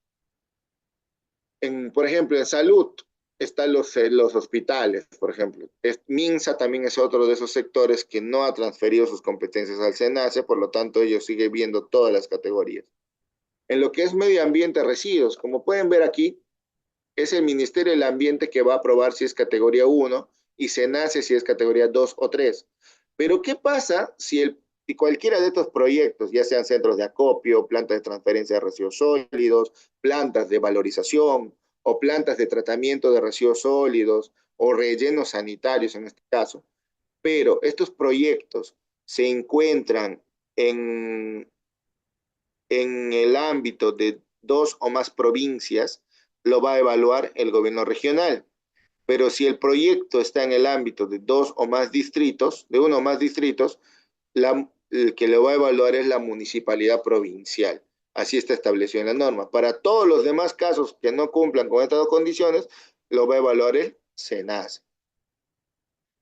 Por ejemplo, en salud están los hospitales, por ejemplo. MINSA también es otro de esos sectores que no ha transferido sus competencias al SENASA, por lo tanto ellos siguen viendo todas las categorías. En lo que es medio ambiente, residuos, como pueden ver aquí, es el Ministerio del Ambiente que va a aprobar si es categoría 1 y SENASA si es categoría 2 o 3. Pero ¿qué pasa si cualquiera de estos proyectos, ya sean centros de acopio, plantas de transferencia de residuos sólidos, plantas de valorización o plantas de tratamiento de residuos sólidos o rellenos sanitarios en este caso, pero estos proyectos se encuentran en el ámbito de 2 o más provincias, lo va a evaluar el gobierno regional. Pero si el proyecto está en el ámbito de 2 o más distritos, de 1 o más distritos, el que lo va a evaluar es la municipalidad provincial. Así está establecido en la norma. Para todos los demás casos que no cumplan con estas dos condiciones, lo va a evaluar el SENASA.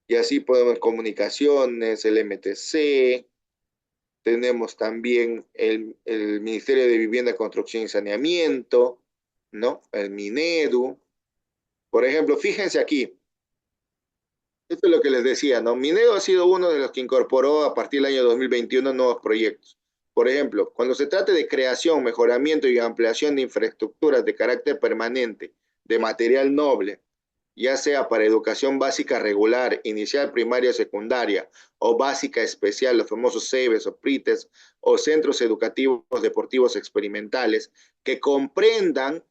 Y así podemos comunicaciones, el MTC, tenemos también el Ministerio de Vivienda, Construcción y Saneamiento, ¿no? El MINEDU. Por ejemplo, fíjense aquí, esto es lo que les decía, ¿no? Minedo ha sido uno de los que incorporó a partir del año 2021 nuevos proyectos. Por ejemplo, cuando se trata de creación, mejoramiento y ampliación de infraestructuras de carácter permanente, de material noble, ya sea para educación básica regular, inicial, primaria, secundaria, o básica especial, los famosos CEBES o PRITES, o centros educativos deportivos experimentales, que comprendan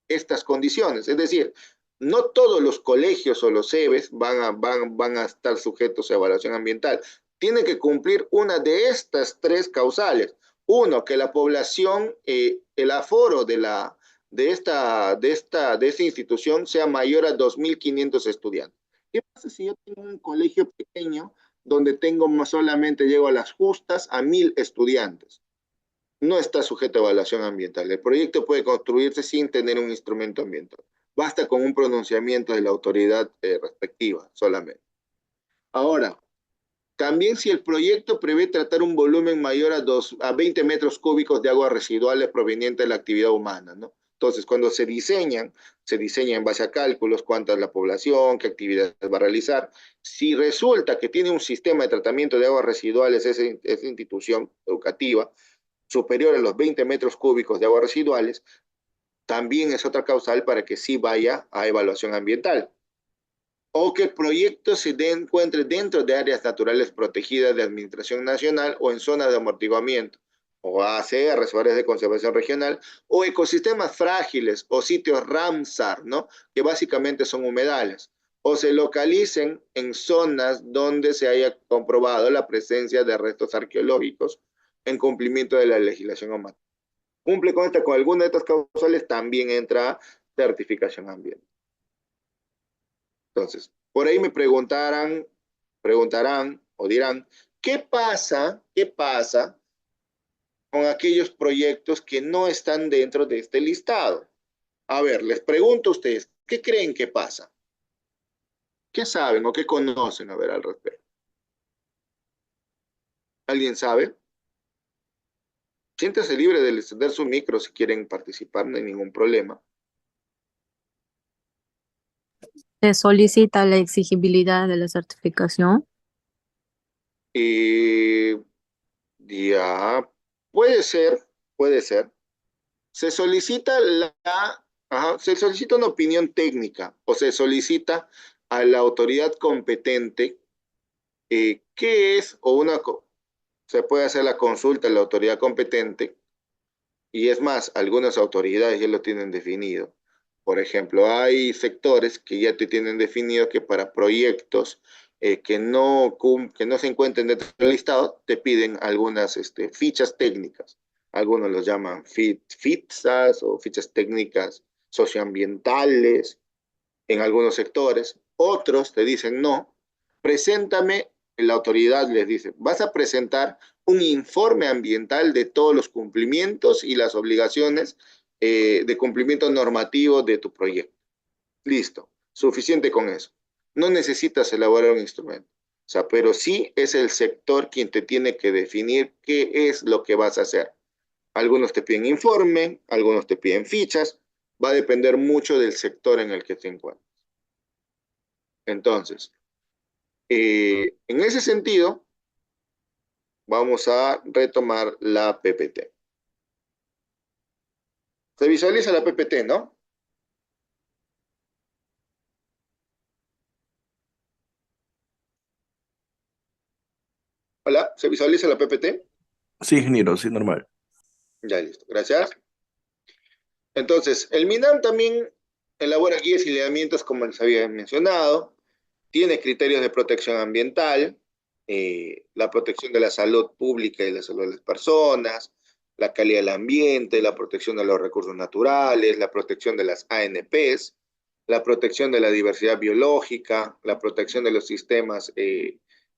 estas condiciones. Es decir, no todos los colegios o los CEBES van a estar sujetos a evaluación ambiental. Tienen que cumplir una de estas 3 causales. Uno, que la población, el aforo de esta institución sea mayor a 2.500 estudiantes. ¿Qué pasa si yo tengo un colegio pequeño donde solamente llego a las justas a 1000 estudiantes. No está sujeto a evaluación ambiental. El proyecto puede construirse sin tener un instrumento ambiental. Basta con un pronunciamiento de la autoridad respectiva solamente. Ahora, también si el proyecto prevé tratar un volumen mayor a 20 metros cúbicos de aguas residuales provenientes de la actividad humana, ¿no? Entonces, cuando se diseña en base a cálculos, cuánta es la población, qué actividades va a realizar. Si resulta que tiene un sistema de tratamiento de aguas residuales esa institución educativa superior a los 20 metros cúbicos de aguas residuales, también es otra causal para que sí vaya a evaluación ambiental. O que el proyecto se encuentre dentro de áreas naturales protegidas de administración nacional o en zonas de amortiguamiento, o ACR, áreas de conservación regional, o ecosistemas frágiles o sitios Ramsar, ¿no? Que básicamente son humedales, o se localicen en zonas donde se haya comprobado la presencia de restos arqueológicos en cumplimiento de la legislación ambiental. Cumple con alguna de estas causales, también entra certificación ambiental. Entonces, por ahí me preguntarán o dirán, ¿qué pasa con aquellos proyectos que no están dentro de este listado? A ver, les pregunto a ustedes, ¿qué creen que pasa? ¿Qué saben o qué conocen, a ver, al respecto? ¿Alguien sabe? Siéntese libre de encender su micro si quieren participar, no hay ningún problema. Se solicita la exigibilidad de la certificación. Ya, puede ser. Se solicita se solicita una opinión técnica o se solicita a la autoridad competente qué es se puede hacer la consulta a la autoridad competente y es más, algunas autoridades ya lo tienen definido. Por ejemplo, hay sectores que ya te tienen definido que para proyectos que no se encuentren dentro del listado, te piden algunas fichas técnicas. Algunos los llaman fichas o fichas técnicas socioambientales en algunos sectores. Otros te dicen no, preséntame, la autoridad les dice, vas a presentar un informe ambiental de todos los cumplimientos y las obligaciones de cumplimiento normativo de tu proyecto. Listo, suficiente con eso. No necesitas elaborar un instrumento. O sea, pero sí es el sector quien te tiene que definir qué es lo que vas a hacer. Algunos te piden informe, algunos te piden fichas, va a depender mucho del sector en el que te encuentres. Entonces, en ese sentido, vamos a retomar la PPT. Se visualiza la PPT, ¿no? Hola, ¿se visualiza la PPT? Sí, ingeniero, sí, normal. Ya listo, gracias. Entonces, el MINAM también elabora guías y lineamientos, como les había mencionado, tiene criterios de protección ambiental, la protección de la salud pública y la salud de las personas, la calidad del ambiente, la protección de los recursos naturales, la protección de las ANPs, la protección de la diversidad biológica, la protección de los sistemas,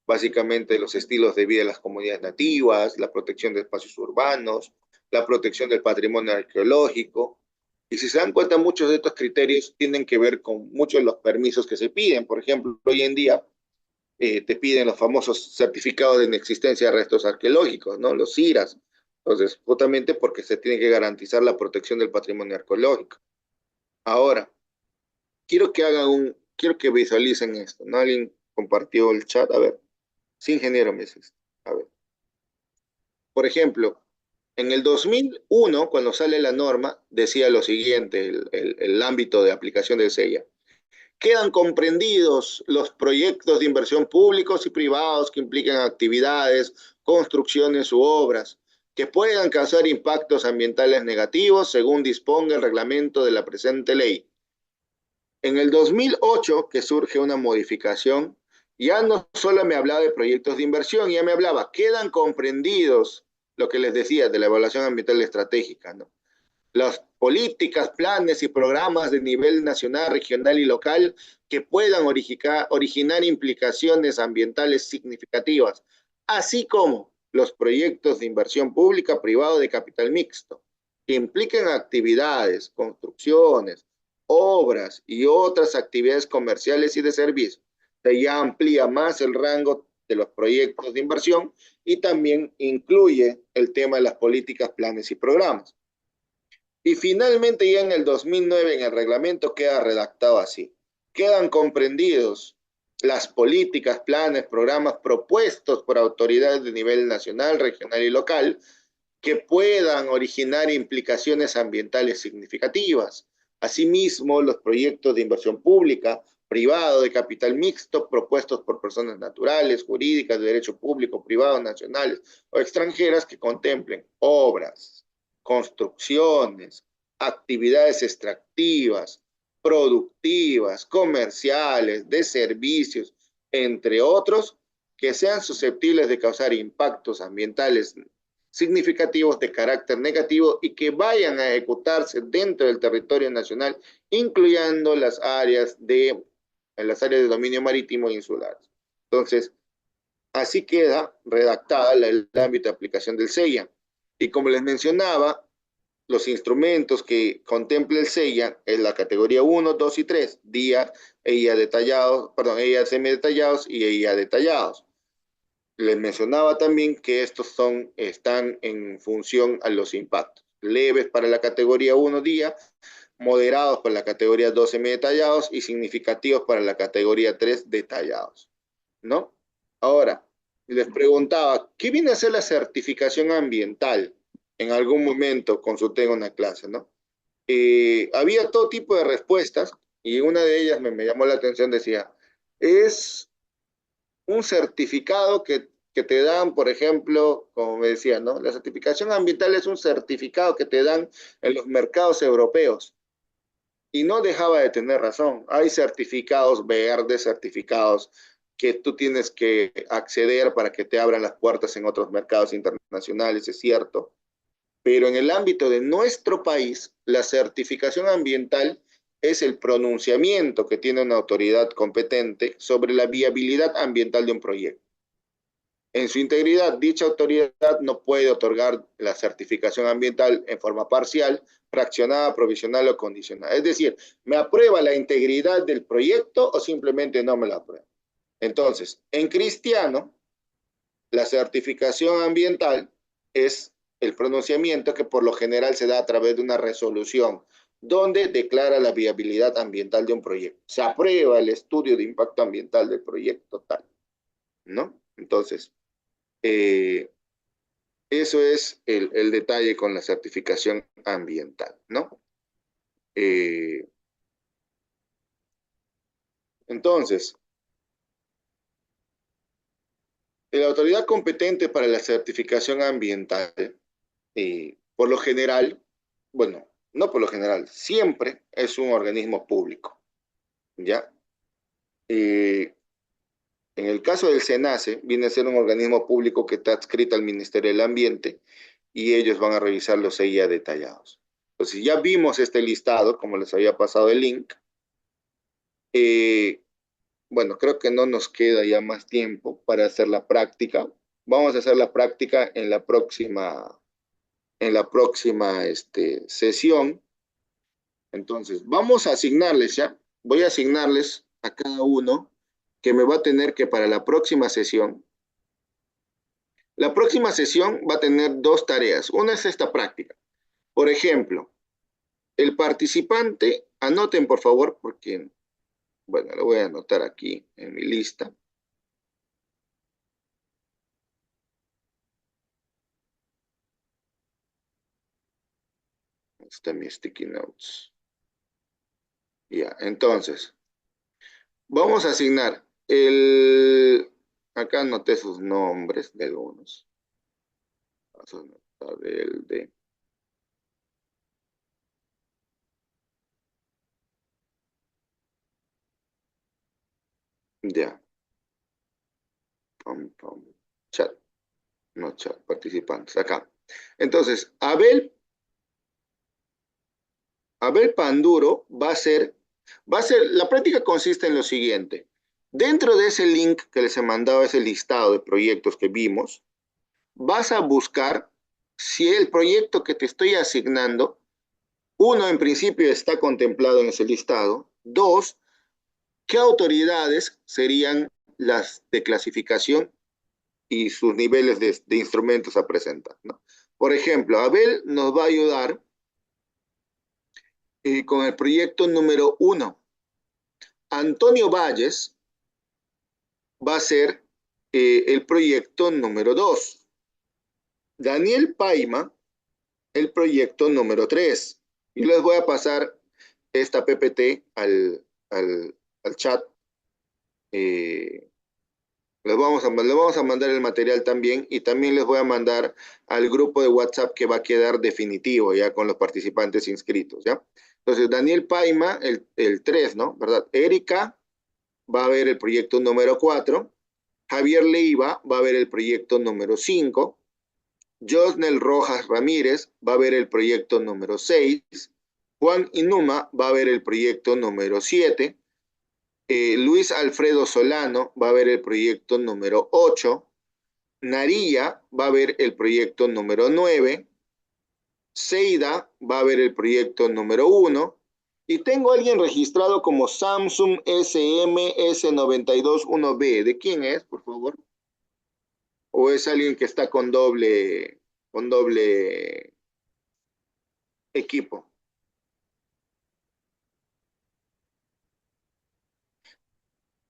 básicamente los estilos de vida de las comunidades nativas, la protección de espacios urbanos, la protección del patrimonio arqueológico. Y si se dan cuenta, muchos de estos criterios tienen que ver con muchos de los permisos que se piden. Por ejemplo, hoy en día te piden los famosos certificados de inexistencia de restos arqueológicos, ¿no? Los CIRAS. Entonces, justamente porque se tiene que garantizar la protección del patrimonio arqueológico. Ahora, quiero que visualicen esto, ¿no? Alguien compartió el chat, a ver. Sí, ingeniero Meses. A ver. Por ejemplo, en el 2001, cuando sale la norma, decía lo siguiente, el ámbito de aplicación del SEIA. Quedan comprendidos los proyectos de inversión públicos y privados que implican actividades, construcciones u obras que puedan causar impactos ambientales negativos según disponga el reglamento de la presente ley. En el 2008, que surge una modificación, ya no solo me hablaba de proyectos de inversión, ya me hablaba, quedan comprendidos lo que les decía de la evaluación ambiental estratégica, ¿no? las políticas, planes y programas de nivel nacional, regional y local que puedan originar implicaciones ambientales significativas, así como los proyectos de inversión pública, privado de capital mixto, que impliquen actividades, construcciones, obras y otras actividades comerciales y de servicio. Ya amplía más el rango de los proyectos de inversión y también incluye el tema de las políticas, planes y programas. Y finalmente ya en el 2009 en el reglamento queda redactado así. Quedan comprendidos las políticas, planes, programas propuestos por autoridades de nivel nacional, regional y local que puedan originar implicaciones ambientales significativas. Asimismo, los proyectos de inversión pública, privado, de capital mixto, propuestos por personas naturales, jurídicas, de derecho público, privado, nacionales o extranjeras que contemplen obras, construcciones, actividades extractivas, productivas, comerciales, de servicios, entre otros, que sean susceptibles de causar impactos ambientales significativos de carácter negativo y que vayan a ejecutarse dentro del territorio nacional, incluyendo las áreas de dominio marítimo e insulares. Entonces, así queda redactada el ámbito de aplicación del SEIA. Y como les mencionaba, los instrumentos que contempla el SEIA es la categoría 1, 2 y 3, DIA, EIA detallados, perdón, EIA semidetallados y EIA detallados. Les mencionaba también que estos están en función a los impactos. Leves para la categoría 1 día, moderados para la categoría 2 semidetallados y significativos para la categoría 3 detallados, ¿no? Ahora, les preguntaba, ¿qué viene a ser la certificación ambiental? En algún momento consulté en una clase, ¿no? Había todo tipo de respuestas y una de ellas me llamó la atención, decía, es un certificado que te dan, por ejemplo, como me decía, ¿no? La certificación ambiental es un certificado que te dan en los mercados europeos. Y no dejaba de tener razón. Hay certificados verdes, certificados que tú tienes que acceder para que te abran las puertas en otros mercados internacionales, es cierto. Pero en el ámbito de nuestro país, la certificación ambiental es el pronunciamiento que tiene una autoridad competente sobre la viabilidad ambiental de un proyecto. En su integridad, dicha autoridad no puede otorgar la certificación ambiental en forma parcial, fraccionada, provisional o condicional. Es decir, ¿me aprueba la integridad del proyecto o simplemente no me la aprueba? Entonces, en cristiano, la certificación ambiental es el pronunciamiento que por lo general se da a través de una resolución donde declara la viabilidad ambiental de un proyecto. Se aprueba el estudio de impacto ambiental del proyecto tal, ¿no? Entonces, eso es el detalle con la certificación ambiental, ¿no? Entonces, la autoridad competente para la certificación ambiental, por lo general, bueno, no por lo general, siempre es un organismo público, ¿ya? En el caso del SENACE, viene a ser un organismo público que está adscrito al Ministerio del Ambiente y ellos van a revisar los EIA detallados. Entonces, ya vimos este listado, como les había pasado el link. Bueno, creo que no nos queda ya más tiempo para hacer la práctica. Vamos a hacer la práctica en la próxima sesión. Entonces, vamos a asignarles ya. Voy a asignarles a cada uno que me va a tener que para la próxima sesión. La próxima sesión va a tener dos tareas. Una es esta práctica. Por ejemplo, el participante, anoten por favor, porque, bueno, lo voy a anotar aquí en mi lista. Está mi sticky notes. Ya, entonces, vamos a asignar acá anoté sus nombres de algunos. Vamos a anotar el de... Ya. Chat. No chat, participantes. Acá. Entonces, Abel Abel Panduro la práctica consiste en lo siguiente. Dentro de ese link que les he mandado, ese listado de proyectos que vimos, vas a buscar si el proyecto que te estoy asignando, uno, en principio está contemplado en ese listado. Dos, ¿qué autoridades serían las de clasificación y sus niveles de instrumentos a presentar, ¿no? Por ejemplo, Abel nos va a ayudar con el proyecto número 1. Antonio Valles va a ser el proyecto número 2. Daniel Paima, el proyecto número 3. Y les voy a pasar esta PPT al chat. Les vamos a mandar el material también, y también les voy a mandar al grupo de WhatsApp que va a quedar definitivo ya con los participantes inscritos, ¿ya? Entonces, Daniel Paima, el 3, ¿no? ¿Verdad? Erika va a ver el proyecto número 4. Javier Leiva va a ver el proyecto número 5. Josnel Rojas Ramírez va a ver el proyecto número 6. Juan Inuma va a ver el proyecto número 7. Luis Alfredo Solano va a ver el proyecto número 8. Narilla va a ver el proyecto número 9. Seida va a ver el proyecto número 1. Y tengo a alguien registrado como Samsung SMS921B. ¿De quién es, por favor? ¿O es alguien que está con doble equipo?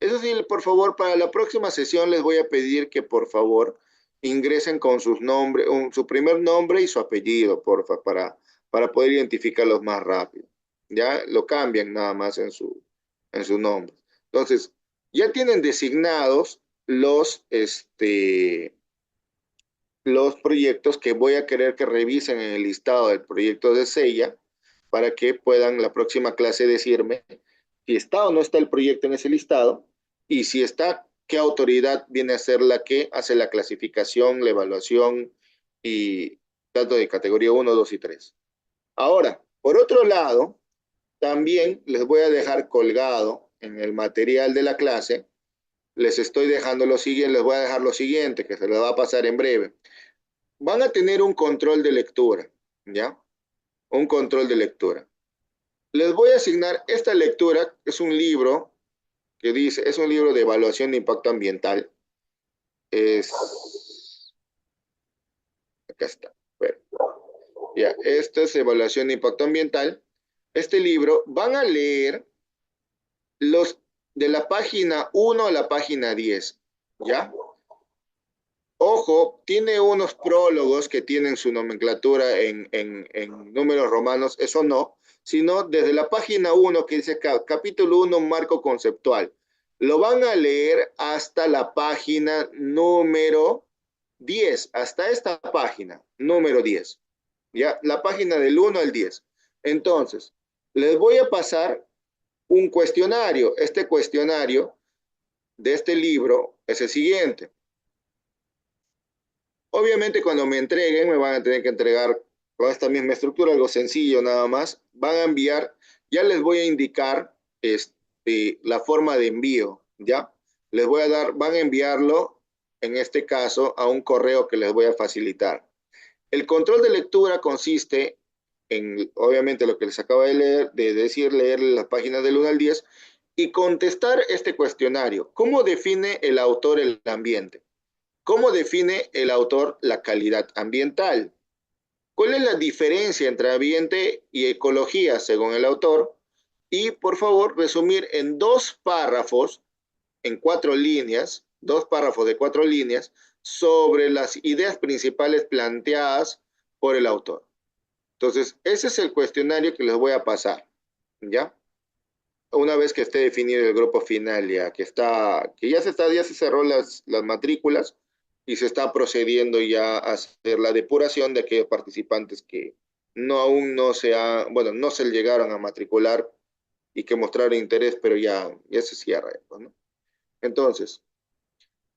Eso sí, por favor, para la próxima sesión les voy a pedir que por favor ingresen con sus nombres, su primer nombre y su apellido, porfa, para poder identificarlos más rápido. Ya lo cambian nada más en su nombre. Entonces, ya tienen designados los proyectos que voy a querer que revisen en el listado del proyecto de Sella, para que puedan la próxima clase decirme si está o no está el proyecto en ese listado, y si está, qué autoridad viene a ser la que hace la clasificación, la evaluación, y tanto de categoría 1, 2 y 3. Ahora, por otro lado, también les voy a dejar colgado en el material de la clase, les estoy dejando lo siguiente, les voy a dejar lo siguiente, que se les va a pasar en breve. Van a tener un control de lectura, ¿ya? Un control de lectura. Les voy a asignar esta lectura, es un libro que dice, es un libro de evaluación de impacto ambiental. Acá está. Bueno, ya, esta es evaluación de impacto ambiental. Este libro van a leer los de la página 1 a la página 10, ¿ya? Ojo, tiene unos prólogos que tienen su nomenclatura en números romanos, eso no, sino desde la página 1 que dice capítulo 1, marco conceptual. Lo van a leer hasta la página número 10, hasta esta página, número 10. ¿Ya? La página del 1 al 10. Entonces, les voy a pasar un cuestionario. Este cuestionario de este libro es el siguiente. Obviamente cuando me entreguen, me van a tener que entregar con esta misma estructura, algo sencillo nada más. Van a enviar, ya les voy a indicar la forma de envío, ¿ya? Les voy a dar, van a enviarlo, en este caso, a un correo que les voy a facilitar. El control de lectura consiste en, obviamente, lo que les acabo de leer, leer las páginas del 1 al 10 y contestar este cuestionario. ¿Cómo define el autor el ambiente? ¿Cómo define el autor la calidad ambiental? ¿Cuál es la diferencia entre ambiente y ecología según el autor? Y, por favor, resumir en 2 párrafos, en 4 líneas, 2 párrafos de 4 líneas, sobre las ideas principales planteadas por el autor. Entonces, ese es el cuestionario que les voy a pasar, ¿ya? Una vez que esté definido el grupo final, ya ya se cerró las matrículas, y se está procediendo ya a hacer la depuración de aquellos participantes que aún no se llegaron a matricular y que mostraron interés, pero ya se cierra, pues, ¿no? Entonces,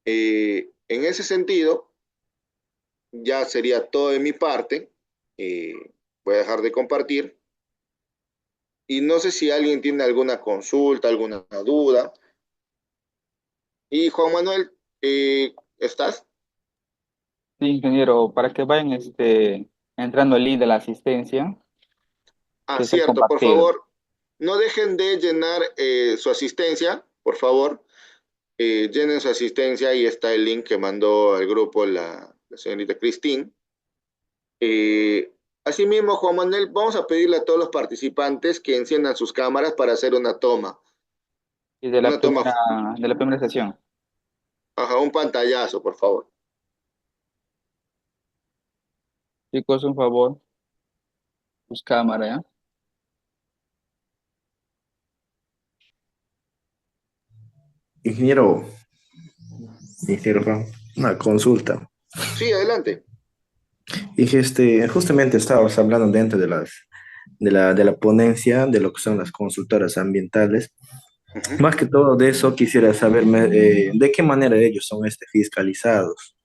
en ese sentido, ya sería todo de mi parte. Voy a dejar de compartir. Y no sé si alguien tiene alguna consulta, alguna duda. Y Juan Manuel, ¿estás? Sí, ingeniero, para que vayan entrando al link de la asistencia Ah, que está cierto, por compartido. favor, no dejen de llenar su asistencia, por favor. Llenen su asistencia y está el link que mandó al grupo la señorita Cristín. Asimismo, Juan Manuel, vamos a pedirle a todos los participantes que enciendan sus cámaras para hacer Y una toma, de la primera sesión. ajá, un pantallazo, por favor. Chicos, un favor, sus cámaras, ¿ya? Ingeniero, ingeniero Ram, una consulta. Sí, adelante. Dije, justamente estábamos hablando dentro de de la ponencia de lo que son las consultoras ambientales. Ujú. Más que todo de eso quisiera saber de qué manera ellos son fiscalizados.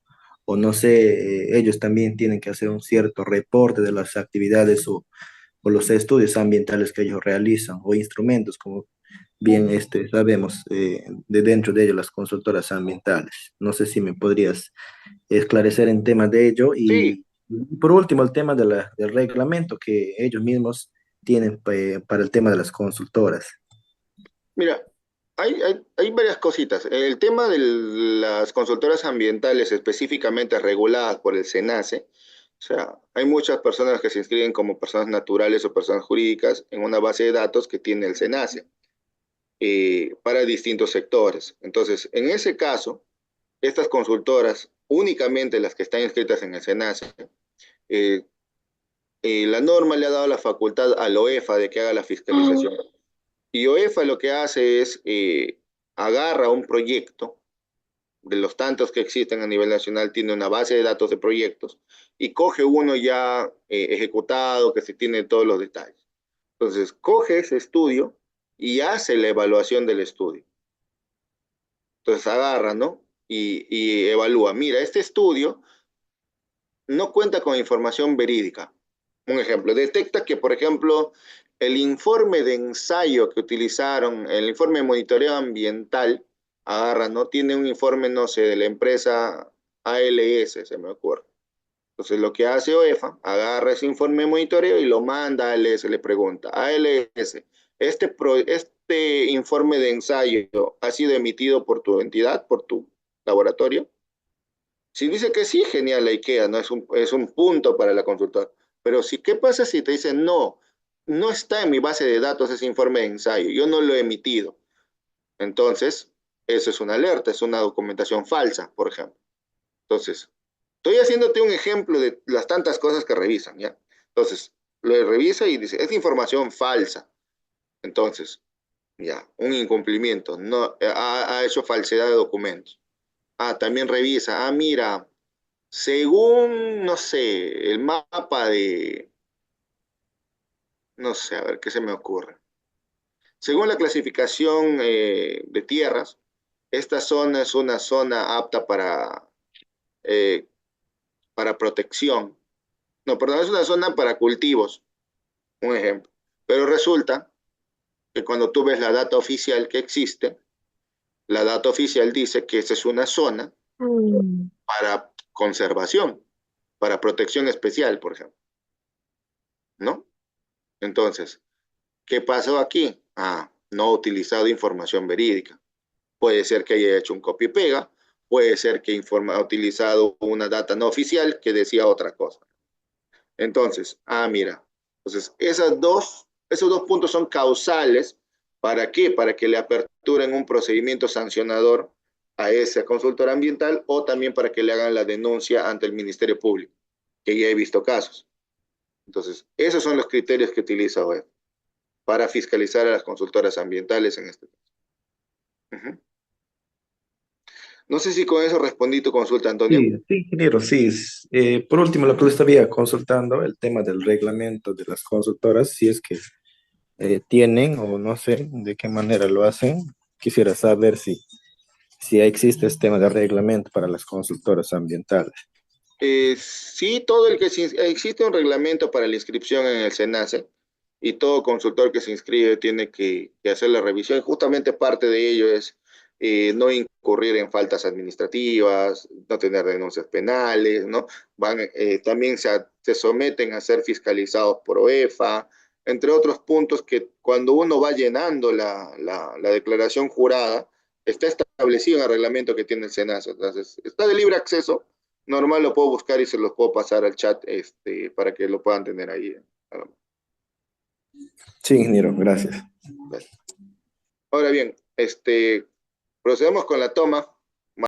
O no sé, ellos también tienen que hacer un cierto reporte de las actividades o los estudios ambientales que ellos realizan o instrumentos, como bien sabemos, de dentro de ellos las consultoras ambientales. No sé si me podrías esclarecer en tema de ello. Sí, Y por último, el tema de del reglamento que ellos mismos tienen para el tema de las consultoras. mira, hay varias cositas. El tema de las consultoras ambientales específicamente reguladas por el SENACE, o sea, hay muchas personas que se inscriben como personas naturales o personas jurídicas en una base de datos que tiene el SENACE para distintos sectores. Entonces, en ese caso, estas consultoras, únicamente las que están inscritas en el SENACE, eh, la norma le ha dado la facultad a la OEFA de que haga la fiscalización. Y OEFA lo que hace es agarra un proyecto, de los tantos que existen a nivel nacional, tiene una base de datos de proyectos y coge uno ya ejecutado, que se tiene todos los detalles. Entonces, coge ese estudio y hace la evaluación del estudio. Entonces, agarra, ¿no? Y evalúa. Mira, este estudio no cuenta con información verídica. Un ejemplo, detecta que, por ejemplo, el informe de ensayo que utilizaron, el informe de monitoreo ambiental, agarra, ¿no? Tiene un informe, no sé, de la empresa ALS, se me ocurre. Entonces, lo que hace OEFA, agarra ese informe de monitoreo y lo manda a ALS, le pregunta, ALS, ¿este informe de ensayo ha sido emitido por tu entidad, por tu laboratorio? Si dice que sí, genial, la IKEA, ¿no? Es un punto para la consultora. Pero si, ¿qué pasa si te dicen, no, no está en mi base de datos ese informe de ensayo, yo no lo he emitido? Entonces, eso es una alerta, es una documentación falsa, por ejemplo. Entonces, estoy haciéndote un ejemplo de las tantas cosas que revisan, ¿ya? Entonces, lo revisa y dice, es información falsa. Entonces, ya, un incumplimiento, no, ha hecho falsedad de documentos. Ah, también revisa, mira, según, no sé, el mapa de, no sé, a ver, ¿qué se me ocurre? Según la clasificación de tierras, esta zona es una zona apta eh, para protección. No, perdón, es una zona para cultivos, un ejemplo. Pero resulta que cuando tú ves la data oficial que existe, la data oficial dice que esa es una zona para conservación, para protección especial, por ejemplo, ¿no? Entonces, ¿qué pasó aquí? No ha utilizado información verídica. Puede ser que haya hecho un copia y pega, puede ser que ha utilizado una data no oficial que decía otra cosa. Entonces, mira, entonces esos dos puntos son causales. ¿Para qué? Para que le aperturen un procedimiento sancionador a ese consultor ambiental o también para que le hagan la denuncia ante el Ministerio Público, que ya he visto casos. Entonces, esos son los criterios que utiliza OEF para fiscalizar a las consultoras ambientales en este caso. Uh-huh. No sé si con eso respondí tu consulta, Antonio. Sí, sí, ingeniero, sí. Por último, lo que le estaba consultando, el tema del reglamento de las consultoras, si es que tienen o no sé de qué manera lo hacen. Quisiera saber si existe este tema de reglamento para las consultoras ambientales. Sí, existe un reglamento para la inscripción en el SENACE. y todo consultor que se inscribe tiene que hacer la revisión. Y justamente parte de ello es no incurrir en faltas administrativas, no tener denuncias penales, ¿no? También se someten a ser fiscalizados por OEFA, entre otros puntos que cuando uno va llenando la declaración jurada, está establecido en el reglamento que tiene el SENASA. Entonces, está de libre acceso, normal lo puedo buscar y se los puedo pasar al chat para que lo puedan tener ahí. Sí, ingeniero, gracias. Ahora bien, procedemos con la toma.